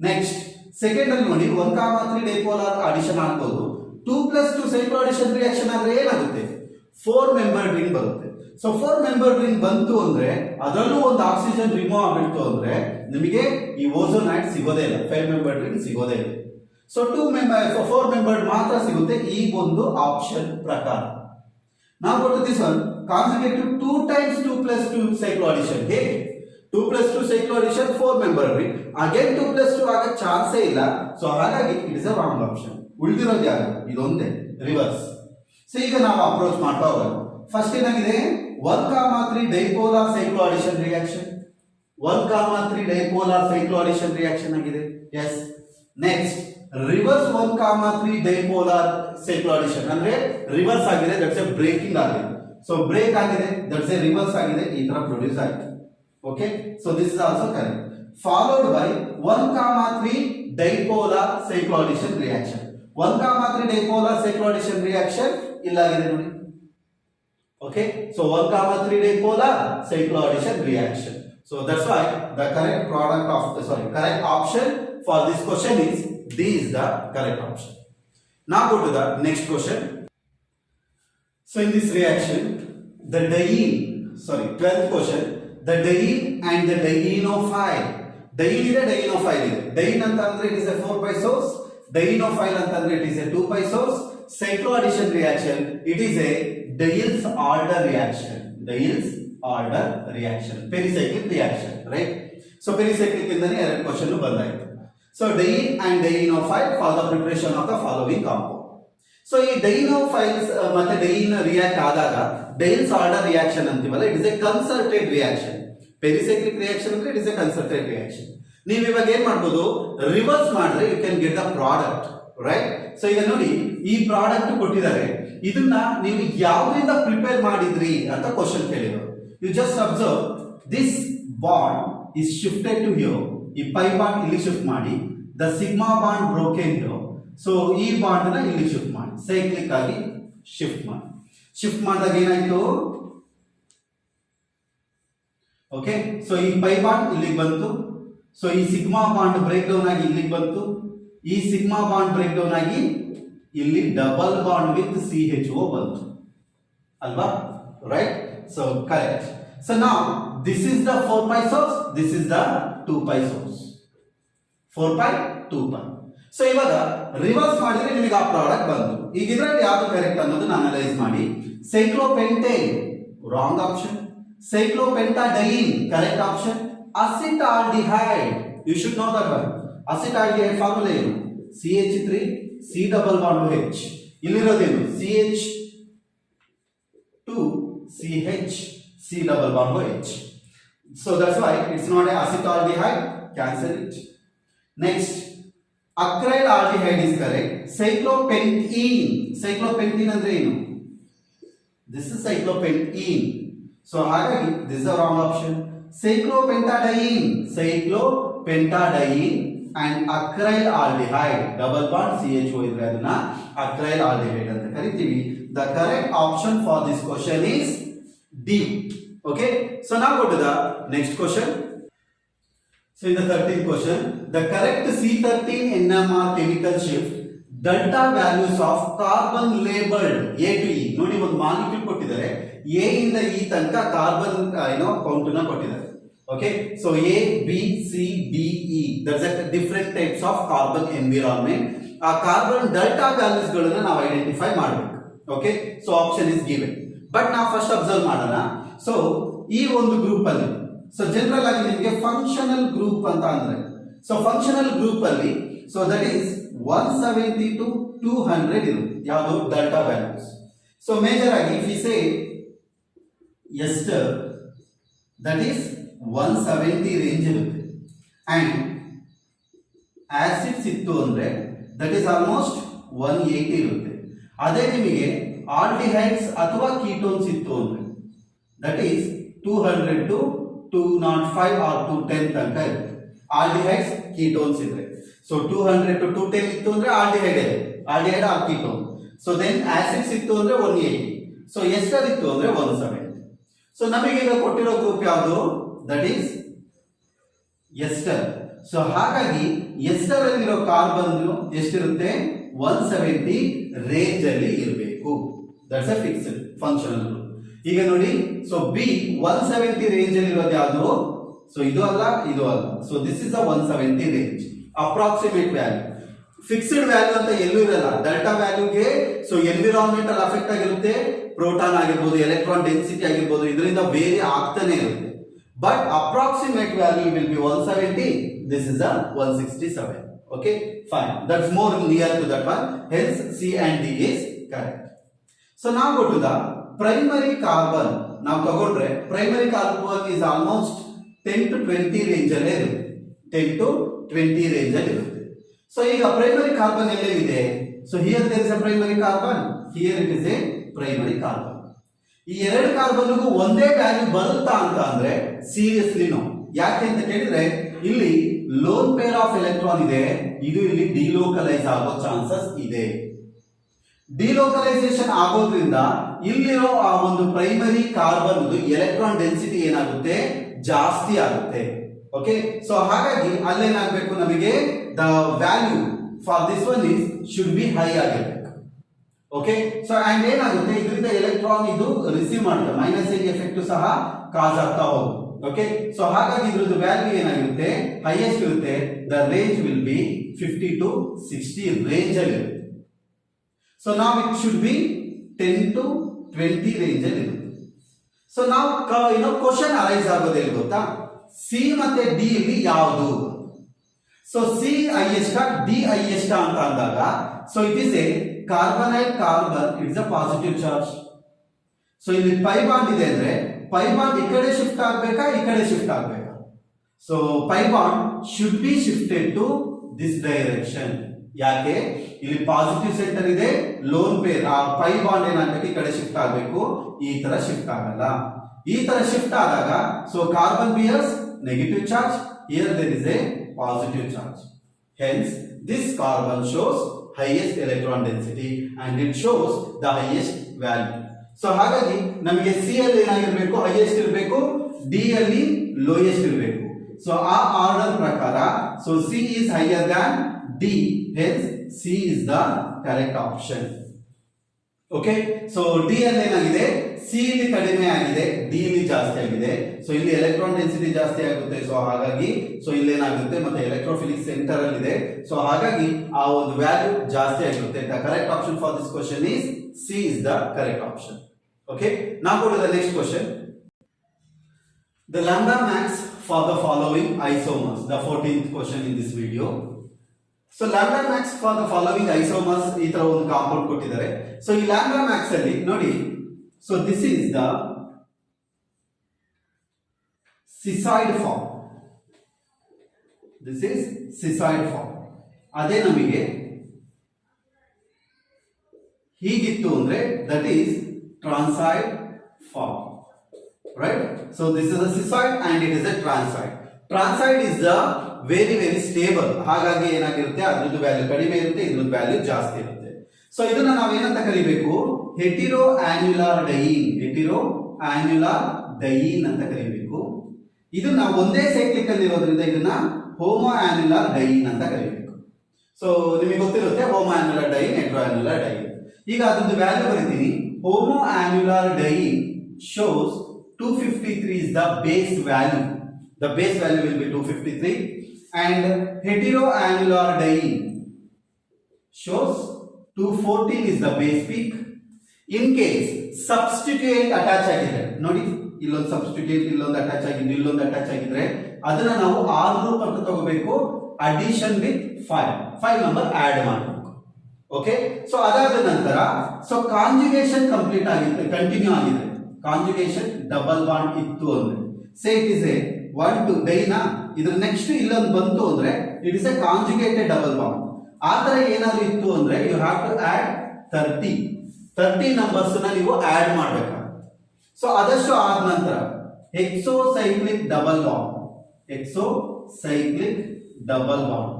Next second ಅಲ್ಲಿ ನೋಡಿ, 1,3 dipolar ಅಡಿಷನ್ ಆಗ್ಬೋದು. 2 + 2 ಸೈಕ್ಲೋ ಅಡಿಷನ್ ರಿಯಾಕ್ಷನ್ ಆದ್ರೆ ಏನಾಗುತ್ತೆ? 4-membered ರಿಂಗ್ ಬರುತ್ತೆ. ಸೊ 4-membered ರಿಂಗ್ ಬಂತು ಅಂದ್ರೆ ಅದರಲ್ಲೂ ಒಂದು ಆಕ್ಸಿಜನ್ ರಿಮೂವ್ ಆಗ್ಬಿಡ್ತು ಅಂದ್ರೆ ನಿಮಗೆ ಈ ಓಝೋನೈಡ್ ಸಿಗೋದೇ ಇಲ್ಲ, 5-membered ರಿಂಗ್ ಸಿಗೋದೇ ಇಲ್ಲ. ಸೊ 4-membered ಮಾತ್ರ ಸಿಗುತ್ತೆ ಈ ಒಂದು ಆಪ್ಷನ್ ಪ್ರಕಾರ. ನಾವು ಕೊಟ್ಟು this one concentrate 2 times 2 + 2 cyclo addition. ಹೇಗೆ? 2 + 2 cyclo addition 4-membered ring, again 2 + 2 ಆಗಕ್ಕೆ ಚಾನ್ಸೇ ಇಲ್ಲ. ಸೊ ಹಾಗಾಗಿ it is a wrong option. ಉಳಿದಿರೋದು ಯಾರು? ಇದೊಂದೇ, ರಿವರ್ಸ್. ಸೊ ಈಗ ನಾವು ಅಪ್ರೋಚ್ ಮಾಡ್ತಾ ಹೋಗೋಣ. ಫಸ್ಟ್ ಏನಾಗಿದೆ? 1,3 dipolar cyclo addition reaction. 1,3 dipolar cyclo addition reaction ಆಗಿದೆ. Yes. Next reverse 1,3 dipolar cyclo addition ಅಂದ್ರೆ ರಿವರ್ಸ್ ಆಗಿದೆ, ದಟ್ಸ್ ಎ ಬ್ರೇಕಿಂಗ್ ಆಗಿದೆ. ಸೊ ಬ್ರೇಕ್ ಆಗಿದೆ, ದಟ್ಸ್ ಎ ರಿವರ್ಸ್ ಆಗಿದೆ, ಈ ತರ ಪ್ರೊಡ್ಯೂಸ್ ಆಗಿದೆ. Okay, so this is also correct. Followed by 1,3 dipolar cyclo addition reaction. 1,3 dipolar cyclo addition reaction ಇಲ್ಲಾಗಿದೆ ನೋಡಿ. Okay, so 1,3 dipolar cyclo addition reaction. So that's why the correct correct option for this question is D is the correct option. Now go to the next question. So in this reaction, the 12th question, the diene and the dienophile. Diene is a dienophile. Diene ಅಂತಂದ್ರೆ it is a 4 source. Dienophile ಅಂತಂದ್ರೆ it is a 2 source. Cyclo addition reaction, it is a Diels order reaction. Diels order reaction. Pericyclic reaction, right? So pericyclic ಇಂದನೇ ಎರಡು question ಬಂದಾಯಿತು. So diene and dienophile for the preparation of the following compound. So ಈ dienophiles ಮತ್ತೆ diene react ಆದಾಗ Diels order reaction ಅಂತೀವಲ್ಲ, it is a concerted reaction. Pericyclic reaction ಅಂದ್ರೆ it is a concerted reaction. ನೀವು ಇವಾಗ ಏನ್ ಮಾಡಬಹುದು? Reverse ಮಾಡಿದ್ರೆ you can get the product, right? So ಈಗ ನೋಡಿ, ಈ ಪ್ರಾಡಕ್ಟ್ ಕೊಟ್ಟಿದ್ದಾರೆ, ಇದನ್ನ ನೀವು ಯಾವ್ದ್ರಿಂದ ಪ್ರಿಪೇರ್ ಮಾಡಿದ್ರಿ ಅಂತ ಕ್ವಶನ್ ಕೇಳಿದ್ರು. You just observe this bond is shifted to here. ಈ ಪೈ ಬಾಂಡ್ ಇಲ್ಲಿ ಶಿಫ್ಟ್ ಮಾಡಿ, the sigma bond broken here. So ಈ ಬಾಂಡ್ ನ ಇಲ್ಲಿ ಶಿಫ್ಟ್ ಮಾಡಿ, ಸೈಕ್ಲಿಕ್ ಆಗಿ ಶಿಫ್ಟ್ ಮಾಡಿ. ಶಿಫ್ಟ್ ಮಾಡಿದಾಗ ಏನಾಯ್ತು? ಓಕೆ, ಸೊ ಈ ಪೈ ಬಾಂಡ್ ಇಲ್ಲಿಗೆ ಬಂತು. ಸೊ ಈ ಸಿಗ್ಮಾ ಬಾಂಡ್ ಬ್ರೇಕ್ ಡೌನ್ ಆಗಿ ಇಲ್ಲಿಗೆ ಬಂತು. ಈ ಸಿಗ್ಮಾ ಬಾಂಡ್ ಬ್ರೇಕ್ ಡೌನ್ ಆಗಿ ಇಲ್ಲಿ ಡಬಲ್ ಬಾಂಡ್ ವಿತ್ CHO ಬಂತು ಅಲ್ವಾ, right? So correct. So now this is the 4 source, this is the 2 source. 4 2 so ಇವಾಗ ರಿವರ್ಸ್ ಮಾಡಿದ್ರೆ ನಿಮಗೆ ಆ ಪ್ರಾಡಕ್ಟ್ ಬಂತು. ಈಗ ಇದರಲ್ಲಿ ಯಾವುದು ಕರೆಕ್ಟ್ ಅನ್ನೋದನ್ನ ಅನಲೈಸ್ ಮಾಡಿ. Cyclopentane wrong option, cyclopentadiene correct option, acetaldehyde you should know that one. Acetaldehyde formula ಏನು? CH3 C double bond OH. ಇಲ್ಲಿರೋದೇನು? CH2 CH C double bond OH. So that's why it's not a acetaldehyde. Cancel it. Next, acryl aldehyde is correct. Cyclopentene andre ಏನು? This is cyclopentene. So ಹಾಗಾಗಿ this is the wrong option. Cyclopentadiene and acryl aldehyde double bond CHO ಇದ್ರೆ ಅದನ್ನ acryl aldehyde ಅಂತ ಕರಿತೀವಿ. The correct option for this question is D. Okay, so now go to the next question. So in the 13th question, the correct C13NMR chemical shift delta values of carbon labeled A to E. ನೋಡಿ ಒಂದು molecule ಕೊಟ್ಟಿದ್ದಾರೆ, A ಇಂದ E ತನಕ carbon count ನ ಕೊಟ್ಟಿದ್ದಾರೆ. Okay, so A, B, C, D, E. That's a different types of carbon environment. ಆ carbon delta values ಗಳನ್ನ ನಾವು ಐಡೆಂಟಿಫೈ ಮಾಡಬೇಕು. Okay, so option is given. But ನಾವು ಫಸ್ಟ್ ಅಬ್ಸರ್ವ್ ಮಾಡೋಣ. ಸೊ ಈ ಒಂದು ಗ್ರೂಪ್ ಅಲ್ಲಿ, ಸೊ ಜನರಲ್ ಆಗಿ ನಿಮಗೆ ಫಂಕ್ಷನಲ್ ಗ್ರೂಪ್ ಅಂತ ಅಂದ್ರೆ, ಸೊ ಫಂಕ್ಷನಲ್ ಗ್ರೂಪ್ ಅಲ್ಲಿ ಸೊ ದಟ್ ಈಸ್ 170 to 200 ಇರುತ್ತೆ ಯಾವುದು ಡೆಲ್ಟಾ ವ್ಯಾಲ್ಯೂಸ್. ಸೊ ಮೇಜರ್ ಆಗಿ if you say ester that is 170 range ಇರುತ್ತೆ, ಅಂಡ್ ಆಸಿಡ್ಸ್ ಇತ್ತು ಅಂದ್ರೆ ದಟ್ ಈಸ್ ಆಲ್ಮೋಸ್ಟ್ 180 ಇರುತ್ತೆ. ಅದೇ ನಿಮಗೆ ಆಲ್ಡಿಹೈಡ್ಸ್ ಅಥವಾ ಕೀಟೋನ್ಸ್ ಇತ್ತು ಅಂದ್ರೆ ದಟ್ ಈಸ್ 200 to 205 or 210 ತನಕ ಇರುತ್ತೆ. ಆಲ್ಡಿಹೈಡ್ಸ್ ಕೀಟೋನ್ಸ್ ಇದ್ರೆ, ಸೊ 200 to 210 ಇತ್ತು ಅಂದ್ರೆ aldehyde or ketone. So then acids ಇತ್ತು ಅಂದ್ರೆ 180. ಸೊ ಎಸ್ಟರ್ ಇತ್ತು ಅಂದ್ರೆ 170. ಸೊ ನಮಗೆ ಈಗ ಕೊಟ್ಟಿರೋ ಗ್ರೂಪ್ ಯಾವುದು? That is ester. ಸೊ ಹಾಗಾಗಿ ಎಸ್ಟರ್ ಅಲ್ಲಿರೋ ಕಾರ್ಬನ್ ಎಷ್ಟಿರುತ್ತೆ? 170 ರೇಂಜ್ ಅಲ್ಲಿ ಇರಬೇಕು. That's A fixed functional group. ಈಗ ನೋಡಿ, ಸೊ ಬಿ 170 ರೇಂಜ್ ಅಲ್ಲಿ ಇರೋದು ಯಾವುದು? ಸೊ ಇದು ಅಲ್ಲ, ಇದು ಅಲ್ಲ. So this is the 170 range approximate value. Fixed value ಅಂತ ಎಲ್ಲೂ ಇರಲ್ಲ. ಡೆಲ್ಟಾ ವ್ಯಾಲ್ಯೂಗೆ ಸೊ ಎನ್ವಿರಾನ್ಮೆಂಟಲ್ ಅಫೆಕ್ಟ್ ಆಗಿರುತ್ತೆ, ಪ್ರೋಟಾನ್ ಆಗಿರ್ಬೋದು, ಎಲೆಕ್ಟ್ರಾನ್ ಡೆನ್ಸಿಟಿ ಆಗಿರ್ಬೋದು, ಇದರಿಂದ ವೇರಿ ಆಗ್ತಾನೆ ಇರುತ್ತೆ. But approximate value will B 170. This is the 167. Okay, fine. That's more near to that one. Hence, C and D is correct. So now go to the primary carbon. Now ತಗೊಂಡ್ರೆ primary carbon is almost 10 to 20 range ಅಲ್ಲಿ ಇರುತ್ತೆ. 10 to 20 range ಅಲ್ಲಿ ಇರುತ್ತೆ. So ಈಗ primary carbon ಎಲ್ಲಿದೆ? So here there is a primary carbon. Here it is a primary carbon. ಈ ಎರಡು ಕಾರ್ಬನ್ಗೂ ಒಂದೇ ವ್ಯಾಲ್ಯೂ ಬರುತ್ತಾ ಅಂತ ಅಂದ್ರೆ ಸೀರಿಯಸ್ಲಿ ನೋ. ಯಾಕೆ ಅಂತ ಕೇಳಿದ್ರೆ ಇಲ್ಲಿ ಲೋನ್ ಪೇರ್ ಆಫ್ ಎಲೆಕ್ಟ್ರಾನ್ ಇದೆ, ಇದು ಇಲ್ಲಿ ಡಿಲೋಕಲೈಸ್ ಆಗೋ ಚಾನ್ಸಸ್ ಇದೆ. ಡಿಲೋಕಲೈಸೇಷನ್ ಆಗೋದ್ರಿಂದ ಇಲ್ಲಿರೋ ಆ ಒಂದು ಪ್ರೈಮರಿ ಕಾರ್ಬನ್ ಎಲೆಕ್ಟ್ರಾನ್ ಡೆನ್ಸಿಟಿ ಏನಾಗುತ್ತೆ? ಜಾಸ್ತಿ ಆಗುತ್ತೆ. ಓಕೆ, ಸೊ ಹಾಗಾಗಿ ಅಲ್ಲೇನಾಗಬೇಕು ನಮಗೆ? The value for this one is should be high ಆಗಿರ್ಬೇಕು. ಓಕೆ, ಸೊ ಅಂಡ್ ಏನಾಗುತ್ತೆ? ಇದರಿಂದ ಎಲೆಕ್ಟ್ರಾನ್ ಇದು ರಿಸೀವ್ ಮಾಡುತ್ತೆ, ಮೈನಸ್ ಏಜ್ ಎಫೆಕ್ಟ್ ಸಹ ಕಾಸ್ ಆಗ್ತಾ ಹೋಗುತ್ತೆ. ಓಕೆ, ಸೊ ಹಾಗಾಗಿ ಇದ್ರದ್ದು ವ್ಯಾಲ್ಯೂ ಏನಾಗಿರುತ್ತೆ? ಹೈಯೆಸ್ಟ್ ಇರುತ್ತೆ. The range will be 50 to 60 range ಅಲ್ಲಿ ಇರುತ್ತೆ. ಸೊ ನಾವು it should B 10 to 20 range ಅಲ್ಲಿ ಇರುತ್ತೆ. ಸೊ ನಾವು ಕ್ವಶನ್ ಅರೈಸ್ ಆಗೋದೇ ಗೊತ್ತಾ? ಸಿ ಮತ್ತೆ ಡಿ ಇಲ್ಲಿ ಯಾವುದು? So C highest D highest ಅಂತ ಅಂದಾಗ so it is A carbonyl carbon, it's a positive charge. So ಇಲ್ಲಿ ಪೈ ಬಾಂಡ್ ಇದೆ ಅಂದ್ರೆ ಪೈ ಬಾಂಡ್ ಈ ಕಡೆ ಶಿಫ್ಟ್ ಆಗ್ಬೇಕಾ, ಈ ಕಡೆ ಶಿಫ್ಟ್ ಆಗ್ಬೇಕಾ? So pi bond should be shifted to this direction. ಯಾಕೆ? ಇಲ್ಲಿ ಪಾಸಿಟಿವ್ ಸೆಂಟರ್ ಇದೆ, ಲೋನ್ ಪೇರ್, ಆ ಪೈ ಬಾಂಡ್ ಏನಾಗಬೇಕು? ಈ ಕಡೆ ಶಿಫ್ಟ್ ಆಗಬೇಕು, ಈ ತರ ಶಿಫ್ಟ್ ಆಗಲ್ಲ. ಈ ತರ ಶಿಫ್ಟ್ ಆದಾಗ so carbon bears negative charge, here there is a positive charge. Hence this carbon shows highest electron density and it shows the highest value. So ಹಾಗಾಗಿ ನಮಗೆ ಸಿ ಅಲ್ಲಿ ಏನಾಗಿರ್ಬೇಕು? ಹೈಯೆಸ್ಟ್ ಇರಬೇಕು, ಡಿ ಅಲ್ಲಿ ಲೋಯೆಸ್ಟ್ ಇರಬೇಕು. ಸೊ ಆ order ಪ್ರಕಾರ so C is higher than D, hence C is the correct option. Okay, so D ಅಲ್ಲಿ ಏನಾಗಿದೆ? ಸಿ ಇಲ್ಲಿ ಕಡಿಮೆ ಆಗಿದೆ, ಡಿ ಇಲ್ಲಿ ಜಾಸ್ತಿ ಆಗಿದೆ. ಸೊ ಇಲ್ಲಿ ಎಲೆಕ್ಟ್ರಾನ್ ಡೆನ್ಸಿಟಿ ಜಾಸ್ತಿ ಆಗುತ್ತೆ. ಸೊ ಹಾಗಾಗಿ ಸೊ ಇಲ್ಲಿ ಏನಾಗುತ್ತೆ? ಮತ್ತೆ ಎಲೆಕ್ಟ್ರೋಫಿಲಿಕ್ ಸೆಂಟರ್ ಅಲ್ಲಿ ಇದೆ. ಸೊ ಹಾಗಾಗಿ ಆ ಒಂದು ವ್ಯಾಲ್ಯೂ ಜಾಸ್ತಿ ಆಗಿರುತ್ತೆ. The correct option for this question is C is the correct option. Okay, now go to the next question. The lambda max for the following isomers, the 14th question in this video. So lambda Max for the following isomers ಈ ತರ ಒಂದು compound ಕೊಟ್ಟಿದ್ದಾರೆ. So ಈ lambda max ಅಲ್ಲಿ ನೋಡಿ, so this is the cisoid form. This is cisoid form. ಅದೇ ನಮಗೆ ಹೀಗಿತ್ತು ಅಂದ್ರೆ that is transoid form, right? So this is a cisoid and it is a transoid. Transoid is the very very stable. ಹಾಗಾಗಿ ಏನಾಗಿರುತ್ತೆ, ಅದ್ರದ್ದು value ಕಡಿಮೆ ಇರುತ್ತೆ, ಇದ್ರದ್ದು ವ್ಯಾಲ್ಯೂ ಜಾಸ್ತಿ ಇರುತ್ತೆ. ಸೊ ಇದನ್ನ ನಾವೇನಂತ ಕರಿಬೇಕು, ಹೆಟಿರೋ ಆನ್ಯುಲಾರ್ ಡೈನ್. ಹೆಟಿರೋ ಆನ್ಯುಲಾರ್ ಡೈನ್ ಅಂತ ಕರಿಬೇಕು. ಇದನ್ನ ಒಂದೇ ಸೈಕ್ಲಿಕ್ ಅಲ್ಲಿ ಇರೋದ್ರಿಂದ ಇದನ್ನ ಹೋಮೋ ಆನ್ಯುಲಾರ್ ಡೈನ್ ಅಂತ ಕರಿಬೇಕು. ಸೊ ನಿಮಗೆ ಗೊತ್ತಿರುತ್ತೆ homo annular diene, hetero annular diene. ಈಗ ಅದ್ರದ್ದು ವ್ಯಾಲ್ಯೂ ಬರೀತೀನಿ. Homo annular diene shows 253 is the base value. The base value will be 253. And heteroannular dyne shows 214 is the base peak. In case substituent attach agidre, ನೋಡಿ ಇಲ್ಲೊಂದು substituent ಇಲ್ಲೊಂದು attach ಆಗಿದೆ, ಇಲ್ಲೊಂದು attach ಆಗಿದ್ರೆ ಅದನ್ನ ನಾವು R ಗ್ರೂಪ್ ಅಂತ ತಗೋಬೇಕು. addition with 5 ನಂಬರ್ ಆಡ್ ಮಾಡಬೇಕು. ಓಕೆ, ಸೊ ಅದಾದ ನಂತರ ಸೊ ಕಾಂಜುಗೇಷನ್ ಕಂಪ್ಲೀಟ್ ಆಗಿದೆ, ಕಂಟಿನ್ಯೂ ಆಗಿದೆ. ಕಾಂಜುಗೇಷನ್ ಡಬಲ್ ಬಾಂಡ್ ಇತ್ತು ಅಂದ್ರೆ ಸೇ ಇಟ್ ಇಸ್ ಎ 1 2 ಡೈನಾ, ಇದ್ರ ನೆಕ್ಸ್ಟ್ ಇಲ್ಲೊಂದು ಬಂತು ಅಂದ್ರೆ it is a conjugated double bond. ಆ ತರ ಏನಾದ್ರು ಇತ್ತು ಅಂದ್ರೆ you have to add 30 numbers ನ ನೀವು ಆಡ್ ಮಾಡಬೇಕು. ಸೊ ಅದಷ್ಟು ಆದ ನಂತರ exocyclic double bond. Exocyclic double bond.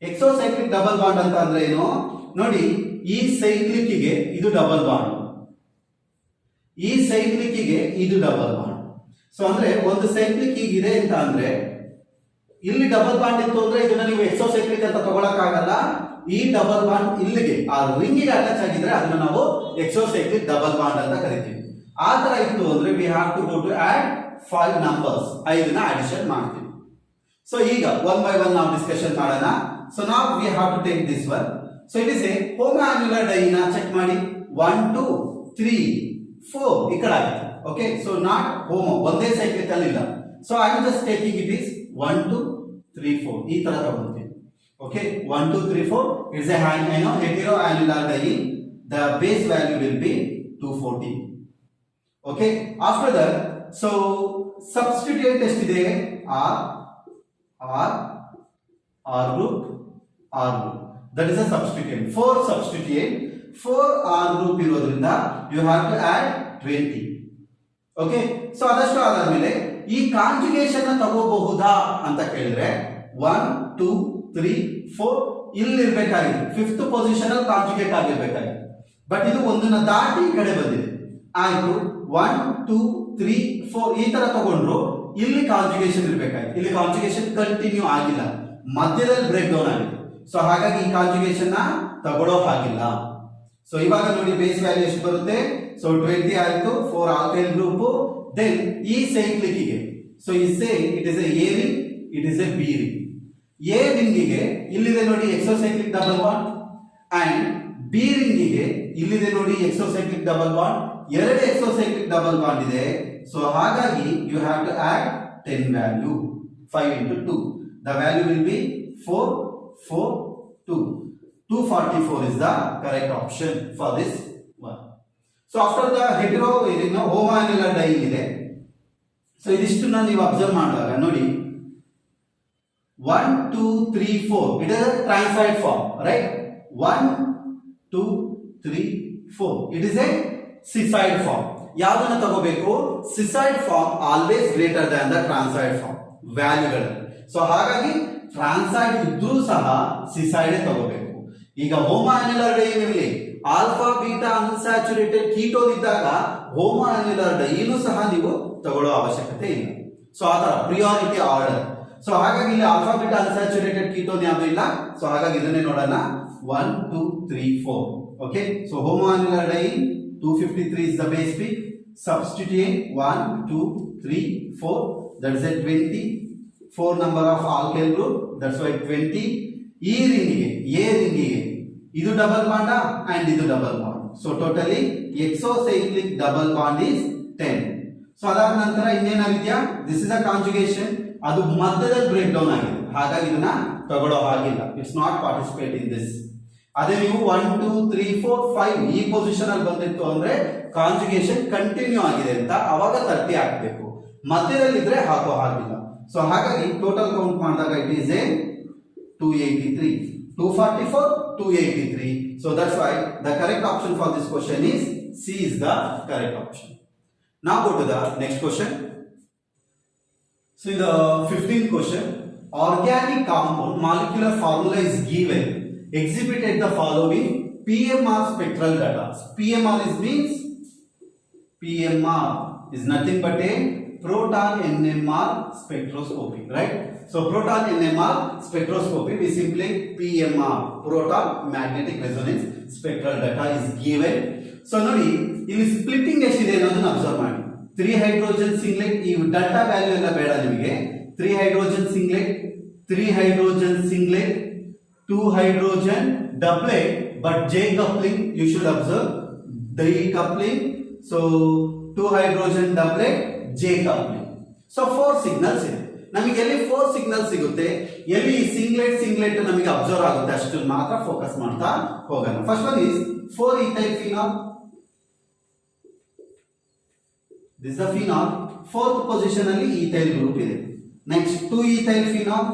Exocyclic double bond ಅಂತ ಅಂದ್ರೆ ಏನು ನೋಡಿ, ಈ ಸೈಕ್ಲಿಕ್ ಗೆ ಇದು ಡಬಲ್ ಬಾಂಡ್, ಈ ಸೈಕ್ಲಿಕ್ ಗೆ ಇದು ಡಬಲ್ ಬಾಂಡ್. ಸೊ ಅಂದ್ರೆ ಒಂದು ಸೈಕ್ಲಿಕ್ ಇದೆ ಅಂತ ಅಂದ್ರೆ ಇಲ್ಲಿ ಡಬಲ್ ಬಾಂಡ್ ಇತ್ತು ಅಂದ್ರೆ ಇದನ್ನ ನೀವು ಎಕ್ಸೋಸೈಕ್ಲಿಕ್ ಅಂತ ತಗೊಳಕ್ ಆಗಲ್ಲ. ಈ ಡಬಲ್ ಬಾಂಡ್ ಇಲ್ಲಿಗೆ ಆ ರಿಂಗ್ ಗೆ ಅಟ್ಯಾಚ್ ಆಗಿದ್ರೆ ಅದನ್ನ ನಾವು ಎಕ್ಸೋಸೈಕ್ಲಿಕ್ ಡಬಲ್ ಬಾಂಡ್ ಅಂತ ಕರಿತೀವಿ. ಆ ತರ ಇತ್ತು ಅಂದ್ರೆ we have to go to add 5 numbers, 5ನ ಅಡಿಷನ್ ಮಾಡ್ತೀವಿ. ಸೊ ಈಗ ಒನ್ ಬೈ ಒನ್ ನಾವು ಡಿಸ್ಕಷನ್ ಮಾಡೋಣ. ಸೊ ನಾವು we have to take this one. So it is a homo annular ಡೈನ ಚೆಕ್ ಮಾಡಿ. 1 2 3 4 ಈ ಕಡೆ ಆಗಿದೆ. ಓಕೆ, ಸೊ ನಾಟ್ ಹೋಮೋ, ಒಂದೇ ಸೈಕ್ಲಿಕ್ ಅಲ್ಲಿ ಇಲ್ಲ. So I am just taking it is 1 2 3 4 ಈ ತರ ತಗೊಂತೀನಿ. Okay, 1 2 3 4 it's a hetero annular diene. The base value will be 214. Okay, after that so substituent ಎಷ್ಟಿದೆ, R group. That is a substituent. 4 substituent, 4 R group ಇರೋದ್ರಿಂದ you have to add 20. Okay, so ಅದಷ್ಟು ಆದ್ಮೇಲೆ ಈ conjugation ತಗೋಬಹುದಾ ಅಂತ ಕೇಳಿದ್ರೆ 1 2 3 4 ಇಲ್ಲಿ ಇರಬೇಕಾಗಿತ್ತು, 5th ಪೊಸಿಷನ್ ಅಲ್ಲಿ ಕಾಂಜುಗೇಟ್ ಆಗಿರ್ಬೇಕಾಗಿತ್ತು. ಬಟ್ ಇದು ಒಂದನ್ನ ದಾಟಿ ಈ ಕಡೆ ಬಂದಿದೆ. ಆಯ್ತು, 1 2 3 4 ಈ ತರ ತಗೊಂಡ್ರು ಇಲ್ಲಿ ಕಾಂಜುಗೇಷನ್ ಇರಬೇಕಾಗಿತ್ತು. ಇಲ್ಲಿ ಕಾಂಜುಗೇಷನ್ ಕಂಟಿನ್ಯೂ ಆಗಿಲ್ಲ, ಮಧ್ಯದಲ್ಲಿ ಬ್ರೇಕ್ ಡೌನ್ ಆಗಿದೆ. ಸೊ ಹಾಗಾಗಿ ಈ ಕಾಂಜುಗೇಷನ್ ನ ತಗೊಳ್ಳೋ ಹಾಗಿಲ್ಲ. ಸೊ ಇವಾಗ ನೋಡಿ ಬೇಸ್ ವ್ಯಾಲ್ಯೂ ಎಷ್ಟು ಬರುತ್ತೆ. ಸೊ 20 ಆಯ್ತು, 4 ಆಲ್ಕೈಲ್ ಗ್ರೂಪ್. ದೆನ್ ಈ ಸೈಕ್ಲಿಕ್ ಗೆ ಸೊ ಈ say it is a A ring, it is a B ring. A ring ಗೆ ಇಲ್ಲಿದೆ ನೋಡಿ exocyclic double bond, and B ring ಗೆ ಇಲ್ಲಿದೆ ನೋಡಿ exocyclic double bond. 2 exocyclic double bond ಇದೆ. ಸೊ ಹಾಗಾಗಿ you have to add 10 value. 5 into 2 the value will be 4 4 2. 244 is the correct option for this one. So after the hetero homo annular dyne ಇದೆ. So ಇದಿಷ್ಟನ್ನ ನೀವು observe ಮಾಡಿದಾಗ ನೋಡಿ 1 2 3 4 it is a transite form, right? 1 2 3 4 it is a ciside form. ಯಾವ್ದನ್ನ ತಗೋಬೇಕು, ciside form always greater than the transite form ವ್ಯಾಲ್ಯೂಗಳಲ್ಲಿ. So ಹಾಗಾಗಿ transoid ಇದ್ರೂ ಸಹ ಸಿಸೈಡ್ ತಗೋಬೇಕು. ಈಗ ಹೋಮೋ ಆನ್ಯುಲರ್ ಡೈನ್ ಇರಲಿ, ಆಲ್ಫಾ ಬೀಟಾ ಅನ್ಸ್ಯಾಚುರೇಟೆಡ್ ಕೀಟೋನ್ ಇದ್ದಾಗ ಹೋಮೋ ಆನ್ಯುಲರ್ ಡೈನ್ ಸಹ ನೀವು ತಗೊಳ್ಳೋ ಅವಶ್ಯಕತೆ ಇಲ್ಲ. ಸೊ ಆತರ ಪ್ರಿಯಾರಿಟಿ ಆರ್ಡರ್. ಸೊ ಹಾಗಾಗಿ ಇಲ್ಲಿ ಆಲ್ಫಾ ಬೀಟಾ ಅನ್ಸ್ಯಾಚುರೇಟೆಡ್ ಕೀಟೋನ್ ಯಾವುದು ಇಲ್ಲ. ಸೊ ಹಾಗಾಗಿ ಇದನ್ನೇ ನೋಡೋಣ. 1 2 3 4. Okay, so homo annular dine 253 is the base peak. Substitute 1 2 3 4, that is a 20. 4 number of alkyl group, that's why 20. ಈ ರಿಂಗಿಗೆ ಎ ರಿಂಗಿಗೆ ಇದು ಡಬಲ್ ಬಾಂಡ್ ಅಂಡ್ ಇದು double bond. So totally exocyclic double bond is 10. So ಅದಾದ ನಂತರ ಇನ್ನೇನಾಗಿದೆಯಾ, this is a conjugation. ಅದು ಮಧ್ಯದಲ್ಲಿ break down ಆಗಿದೆ, ಹಾಗಾಗಿ ಇದನ್ನ ತಗೊಳ್ಳೋ ಹಾಗಿಲ್ಲ. It's not participate in this. ಅದೇ ನೀವು 1 2 3 4 5 ಈ ಪೊಸಿಷನ್ ಅಲ್ಲಿ ಬಂದಿತ್ತು ಅಂದ್ರೆ ಕಾಂಜುಗೇಷನ್ ಕಂಟಿನ್ಯೂ ಆಗಿದೆ ಅಂತ ಅವಾಗ 30 ಹಾಕಬೇಕು. ಮಧ್ಯದಲ್ಲಿ ಇದ್ರೆ ಹಾಕೋ ಹಾಗಿಲ್ಲ. ಸೊ ಹಾಗಾಗಿ ಟೋಟಲ್ ಕೌಂಟ್ ಮಾಡಿದಾಗ it is A 283, 244, 283. So that's why the correct option for this question is C is the correct option. Now go to the next question. So in the 15th question, organic compound molecular formula is given. Exhibited the following PMR spectral data. PMR is nothing but a proton NMR spectroscopy, right? So proton NMR spectroscopy, we simply PMR, proton magnetic resonance spectral data is given. So ನೋಡಿ ಇಲ್ಲಿ splitting ಎಷ್ಟಿದೆ ಅನ್ನೋದನ್ನ observe ಮಾಡಿ. 3 hydrogen ಸಿಂಗ್ಲೆಟ್, ಈ data value ಎಲ್ಲ ಬೇಡ ನಿಮಗೆ. 3 hydrogen singlet, 3 hydrogen singlet, 2 hydrogen doublet, but J coupling you should observe, the coupling, so 2 hydrogen doublet, J coupling. So 4 signals ಇದೆ. ನಮಗೆ ಎಲ್ಲಿ 4 ಸಿಗ್ನಲ್ ಸಿಗುತ್ತೆ, ಎಲ್ಲಿ ಸಿಂಗ್ಲೆಟ್ ನಮಗೆ ಅಬ್ಸರ್ವ್ ಆಗುತ್ತೆ ಅಷ್ಟು ಮಾತ್ರ ಫೋಕಸ್ ಮಾಡ್ತಾ ಹೋಗೋಣ. First one is 4 ethyl phenol. This is the phenol. 4th position ಅಲ್ಲಿ ethyl ಗ್ರೂಪ್ ಇದೆ. Next 2 ethyl phenol,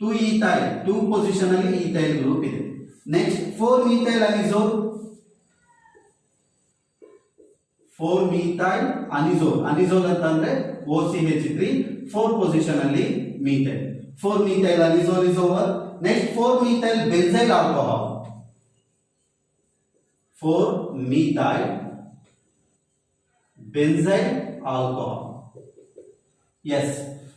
2 ethyl 2 position ಅಲ್ಲಿ ethyl ಗ್ರೂಪ್ ಇದೆ. Next 4 methyl anisole, 4 methyl anisole, anisole ಅಂತಂದ್ರೆ OCH3, 4 ಪೊಸಿಷನ್ ಅಲ್ಲಿ methyl. 4 methyl anisole is over. Next 4 methyl benzyl alcohol, 4 methyl benzyl alcohol. Yes,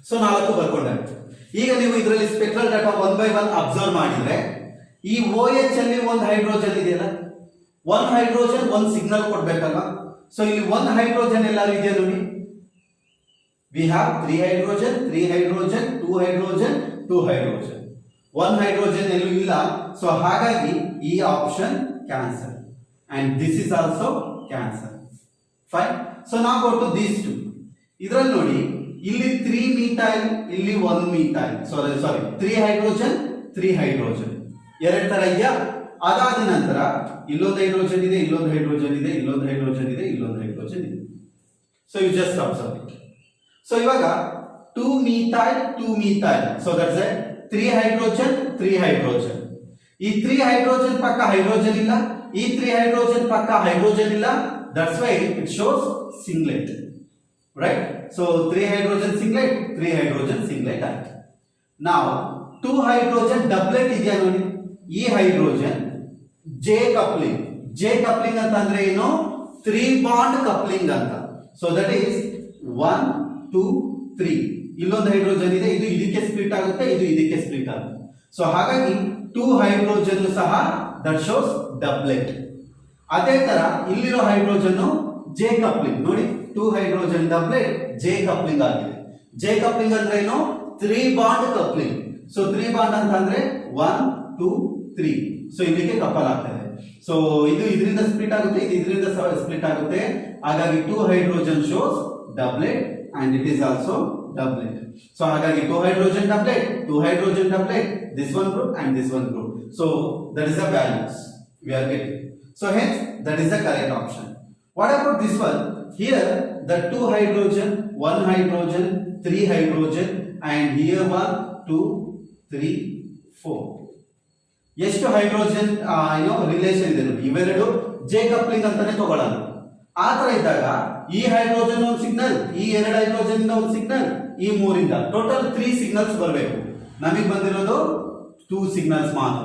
so 4 ಬರ್ಕೊಂಡಾಯ್ತು. ಈಗ ನೀವು ಇದರಲ್ಲಿ spectral data 1 by 1 observe ಮಾಡಿದ್ರೆ ಈ OH ಅಲ್ಲಿ ಒಂದು ಹೈಡ್ರೋಜನ್ ಇದೆಯಲ್ಲ, 1 ಹೈಡ್ರೋಜನ್ 1 ಸಿಗ್ನಲ್ ಕೊಡ್ಬೇಕಲ್ಲ. ಸೊ ಇಲ್ಲಿ 1 ಹೈಡ್ರೋಜನ್ ಎಲ್ಲಾರು ಇದೆ ನೋಡಿ. We have 3 hydrogen, 3 hydrogen, 2 hydrogen, 2 hydrogen. 1 hydrogen ಎಲ್ಲೂ ಇಲ್ಲ. ಸೊ ಹಾಗಾಗಿ ಈ option cancel and this is also cancel. Fine. So ನಾವು ಗೋ ಟು ದೀಸ್ ಟು. ಇದರಲ್ಲಿ ನೋಡಿ ಇಲ್ಲಿ 3 methyl, ಇಲ್ಲಿ 1 methyl, ಸಾರಿ 3 ಹೈಡ್ರೋಜನ್, 3 ಹೈಡ್ರೋಜನ್, ಎರಡು ತರ ಇದೆಯಾ. ಅದಾದ ನಂತರ ಇಲ್ಲೊಂದು ಹೈಡ್ರೋಜನ್ ಇದೆ, ಇಲ್ಲೊಂದು ಹೈಡ್ರೋಜನ್ ಇದೆ, ಇಲ್ಲೊಂದು ಹೈಡ್ರೋಜನ್ ಇದೆ, ಇಲ್ಲೊಂದು ಹೈಡ್ರೋಜನ್ ಇದೆ. So you just observe it. So ಇವಾಗ 2 methyl, 2 methyl, so that's a 3 hydrogen, 3 hydrogen. ಈ 3 ಹೈಡ್ರೋಜನ್ ಪಕ್ಕ ಹೈಡ್ರೋಜನ್ ಇಲ್ಲ, ಈ 3 ಹೈಡ್ರೋಜನ್ ಪಕ್ಕ ಹೈಡ್ರೋಜನ್ ಇಲ್ಲ. That's why it shows singlet, right? So 3 hydrogen singlet, 3 hydrogen singlet ಆಯ್ತು. ನಾವು 2 ಹೈಡ್ರೋಜನ್ ಡಬ್ಲೆಟ್ ಇದೆಯಾ ನೋಡಿ, ಈ hydrogen J coupling. J coupling ಅಂತ ಅಂದ್ರೆ ಏನು? 3 ಬಾಂಡ್ ಕಪ್ಲಿಂಗ್ ಅಂತ. So that is 1 2 3. ಇಲ್ಲೊಂದು ಹೈಡ್ರೋಜನ್ ಇದೆ, ಇದು ಇದಕ್ಕೆ ಸ್ಪ್ಲಿಟ್ ಆಗುತ್ತೆ, ಇದು ಇದಕ್ಕೆ ಸ್ಪ್ಲಿಟ್ ಆಗುತ್ತೆ. ಸೊ ಹಾಗಾಗಿ 2 ಹೈಡ್ರೋಜನ್ ಸಹ ದಟ್ ಶೋಸ್ ಡಬ್ಲೆಟ್. ಅದೇ ತರ ಇಲ್ಲಿರೋ ಹೈಡ್ರೋಜನ್ J ಕಪ್ಲಿಂಗ್ ನೋಡಿ, 2 ಹೈಡ್ರೋಜನ್ ಡಬ್ಲೆಟ್ J ಕಪ್ಲಿಂಗ್ ಆಗಿದೆ. J ಕಪ್ಲಿಂಗ್ ಅಂದ್ರೆ ಏನು? 3 ಬಾಂಡ್ ಕಪ್ಲಿಂಗ್. ಸೊ 3 ಬಾಂಡ್ ಅಂತ ಅಂದ್ರೆ 1 2 3. ಸೊ ಇದಕ್ಕೆ ಕಪಲ್ ಆಗ್ತದೆ. ಸೊ ಇದು ಇದರಿಂದ ಸ್ಪ್ಲಿಟ್ ಆಗುತ್ತೆ, ಇದು ಇದರಿಂದ ಸ್ಪ್ಲಿಟ್ ಆಗುತ್ತೆ. ಹಾಗಾಗಿ 2 hydrogen shows ಡಬ್ಲೆಟ್ and it is also ಡಬ್ಲೆಟ್. So ಹಾಗಾಗಿ 2 hydrogen ಡಬ್ಲೆಟ್, 2 hydrogen ಡಬ್ಲೆಟ್, this one group and this one group. So that is the values we are getting. So hence that is the correct option. What about this one? Here the 2 hydrogen, 1 hydrogen, 3 hydrogen, and here 1 2 3 4. ಎಷ್ಟು hydrogen relation ಇದೆ ನೋಡಿ. ಇವೆರಡು J coupling ಅಂತಾನೆ ತಗೊಳ್ಳೋಣ. ಆ ತರ ಇದ್ದಾಗ ಈ ಹೈಡ್ರೋಜನ್ ಒಂದು ಸಿಗ್ನಲ್, ಈ 2 ಹೈಡ್ರೋಜನ್ ಇಂದ ಒಂದು ಸಿಗ್ನಲ್, ಈ 3 ಇಂದ ಟೋಟಲ್ 3 ಸಿಗ್ನಲ್ಸ್ ಬರಬೇಕು. ನಮಗೆ ಬಂದಿರೋದು 2 ಸಿಗ್ನಲ್ಸ್ ಮಾತ್ರ.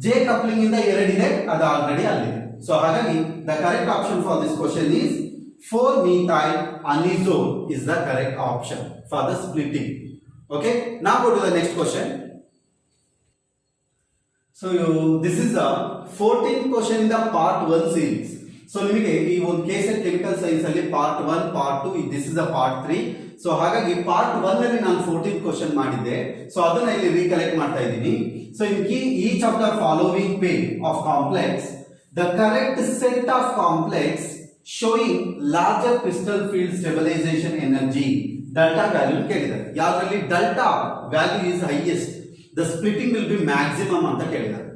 J ಕಪ್ಲಿಂಗ್ ಇಂದ 2 ಇದೆ, ಅದು ಆಲ್ರೆಡಿ ಅಲ್ಲಿದೆ. ಸೊ ಹಾಗಾಗಿ the correct option for this question is 4 methyl anisole is the correct option for the splitting. Okay, now go to the next question. So this is the 14th question in the part 1 series. So ನಿಮಗೆ ಈ ಒಂದು case chemical science ಅಲ್ಲಿ part 1, part 2, this is the part 3. So ಹಾಗಾಗಿ part 1 ಅಲ್ಲಿ ನಾನು 14th question ಮಾಡಿದ್ದೆ. So ಅದನ್ನ ಇಲ್ಲಿ ರೀಕಲೆಕ್ಟ್ ಮಾಡ್ತಾ ಇದ್ದೀನಿ. So in each of the following pair of complex, the correct set of complex showing larger crystal field stabilization energy delta value ಕೇಳಿದ್ದಾರೆ. ಯಾವ್ದ್ರಲ್ಲಿ delta value is highest, the splitting will be maximum ಅಂತ ಕೇಳಿದ್ದಾರೆ.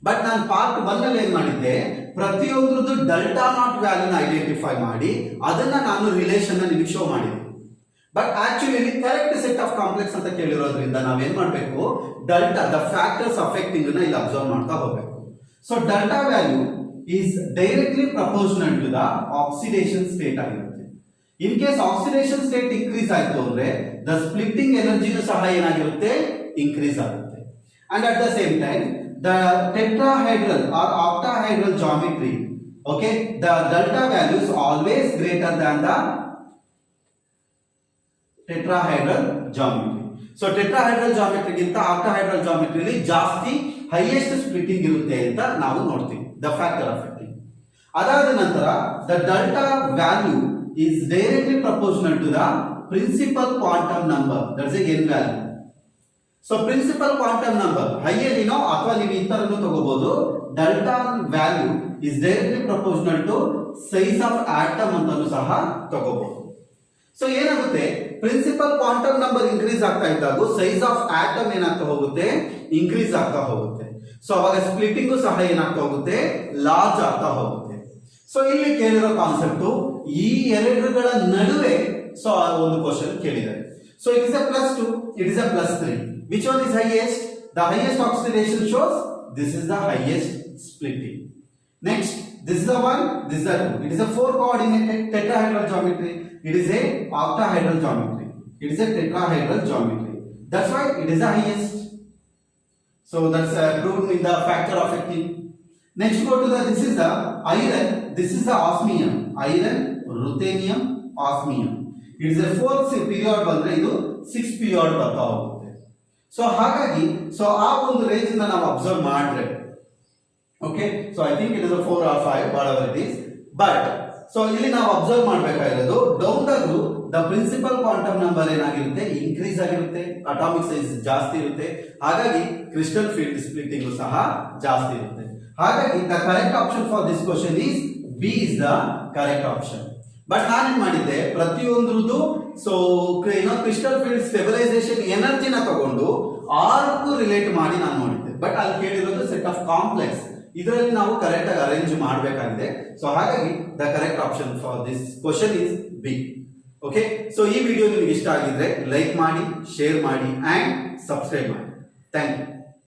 But ನಾನು part 1 ಅಲ್ಲಿ ಏನ್ ಮಾಡಿದ್ದೆ, ಪ್ರತಿಯೊಂದ್ರದ್ದು delta not ವ್ಯಾಲ್ಯೂನ identify ಮಾಡಿ ಅದನ್ನ ನಾನು ರಿಲೇಷನ್ ನಿಮಗೆ ಶೋ ಮಾಡಿದ್ದೆ. But actually correct set of complex ಅಂತ ಕೇಳಿರೋದ್ರಿಂದ ನಾವೇನ್ ಮಾಡಬೇಕು, ಡೆಲ್ಟಾ ದ ಫ್ಯಾಕ್ಟರ್ಸ್ ಅಫೆಕ್ಟಿಂಗ್ ನ ಇಲ್ಲಿ ಅಬ್ಸರ್ವ್ ಮಾಡ್ತಾ ಹೋಗ್ಬೇಕು. So delta value is directly proportional to the oxidation state ಆಗಿರುತ್ತೆ. In case oxidation state increase ಆಯ್ತು ಅಂದ್ರೆ ದ ಸ್ಪ್ಲಿಟ್ಟಿಂಗ್ ಎನರ್ಜಿನೂ ಸಹ ಏನಾಗಿರುತ್ತೆ, ಇನ್ಕ್ರೀಸ್ ಆಗುತ್ತೆ. And at the same time the tetrahedral or octahedral geometry, okay, the delta value is always greater than the tetrahedral geometry. So tetrahedral ಜಾಮೆಟ್ರಿಗಿಂತ octahedral ಜಾಮೆಟ್ರಿಲಿ ಜಾಸ್ತಿ highest splitting ಇರುತ್ತೆ ಅಂತ ನಾವು ನೋಡ್ತೀವಿ, ದ ಫ್ಯಾಕ್ಟರ್ ಅಫೆಕ್ಟಿಂಗ್. ಅದಾದ ನಂತರ the delta value is directly proportional to the principal quantum number, that's a N value. So principal quantum number ಹೈಯಲ್ಲಿನೋ ಅಥವಾ ನೀವು ಈ ತರನು ತಗೋಬಹುದು, delta value is directly proportional to size of atom ಅಂತಾನು ಸಹ ತಗೋಬಹುದು. ಸೊ ಏನಾಗುತ್ತೆ, ಪ್ರಿನ್ಸಿಪಲ್ ಕ್ವಾಂಟಮ್ ನಂಬರ್ ಇನ್ಕ್ರೀಸ್ ಆಗ್ತಾ ಇದ್ದಾಗ ಸೈಜ್ ಆಫ್ ಆಟಮ್ ಏನಾಗ್ತಾ ಹೋಗುತ್ತೆ, ಇನ್ಕ್ರೀಸ್ ಆಗ್ತಾ ಹೋಗುತ್ತೆ. ಸೊ ಅವಾಗ ಸ್ಪ್ಲಿಟಿಂಗು ಸಹ ಏನಾಗ್ತಾ ಹೋಗುತ್ತೆ, ಲಾರ್ಜ್ ಆಗ್ತಾ ಹೋಗುತ್ತೆ. ಸೊ ಇಲ್ಲಿ ಕೇಳಿರೋ ಕಾನ್ಸೆಪ್ಟ್ ಈ ಎರಡರ ನಡುವೆ ಸೊ ಒಂದು ಕ್ವಶನ್ ಕೇಳಿದ್ದಾರೆ. So it is A +2, it is A +3. Which one is highest? The highest oxidation shows this is the highest splitting. Next, this is the 1, this is the 2. It is a 4 coordinated tetrahedral geometry. It is a octahedral geometry. It is a tetrahedral geometry. That's why it is the highest. So that's proved in the factor affecting. Next go to the, this is the iron, this is the osmium. Iron, ruthenium, osmium. It is a 4th period ಬಂದ್ರೆ ಇದು 6th period ಬರ್ತಾ ಹೋಗುತ್ತೆ. So ಹಾಗಾಗಿ so ಆ ಒಂದು range ನಾವು observe ಮಾಡ್ರೆ, okay, so I think it is a 4 or 5, whatever it is. But so ಇಲ್ಲಿ ನಾವು ಅಬ್ಸರ್ವ್ ಮಾಡಬೇಕಾಗಿರೋದು down the group the principal quantum number ಏನಾಗಿರುತ್ತೆ, ಇನ್ಕ್ರೀಸ್ ಆಗಿರುತ್ತೆ, ಅಟಾಮಿಕ್ ಸೈಜ್ ಜಾಸ್ತಿ ಇರುತ್ತೆ, ಹಾಗಾಗಿ ಕ್ರಿಸ್ಟಲ್ ಫೀಲ್ಡ್ ಸ್ಪ್ಲಿಟಿಂಗ್ ಸಹ ಜಾಸ್ತಿ ಇರುತ್ತೆ. ಹಾಗಾಗಿ the correct option for this question is B is the correct option. But ನಾನೇನ್ ಮಾಡಿದ್ದೆ, ಪ್ರತಿಯೊಂದ್ರದ್ದು ಸೊ ಕ್ರಿಸ್ಟಲ್ ಫೀಲ್ಡ್ ಸ್ಟೆಬಿಲೈಸೇಷನ್ ಎನರ್ಜಿನ ತಗೊಂಡು ಆರ್ಕು ರಿಲೇಟ್ ಮಾಡಿ ನಾನು ನೋಡಿದ್ದೆ. ಬಟ್ ಅಲ್ಲಿ ಕೇಳಿರೋದು ಸೆಟ್ ಆಫ್ ಕಾಂಪ್ಲೆಕ್ಸ್, ಇದರಲ್ಲಿ ನಾವು ಕರೆಕ್ಟ್ ಆಗಿ ಅರೇಂಜ್ ಮಾಡಬೇಕಾಗಿದೆ. ಸೊ ಹಾಗಾಗಿ the correct option for this question is B. Okay, so ಈ ವಿಡಿಯೋ ನಿಮಗೆ ಇಷ್ಟ ಆಗಿದ್ರೆ ಲೈಕ್ ಮಾಡಿ, ಶೇರ್ ಮಾಡಿ ಅಂಡ್ ಸಬ್ಸ್ಕ್ರೈಬ್ ಮಾಡಿ. Thank you.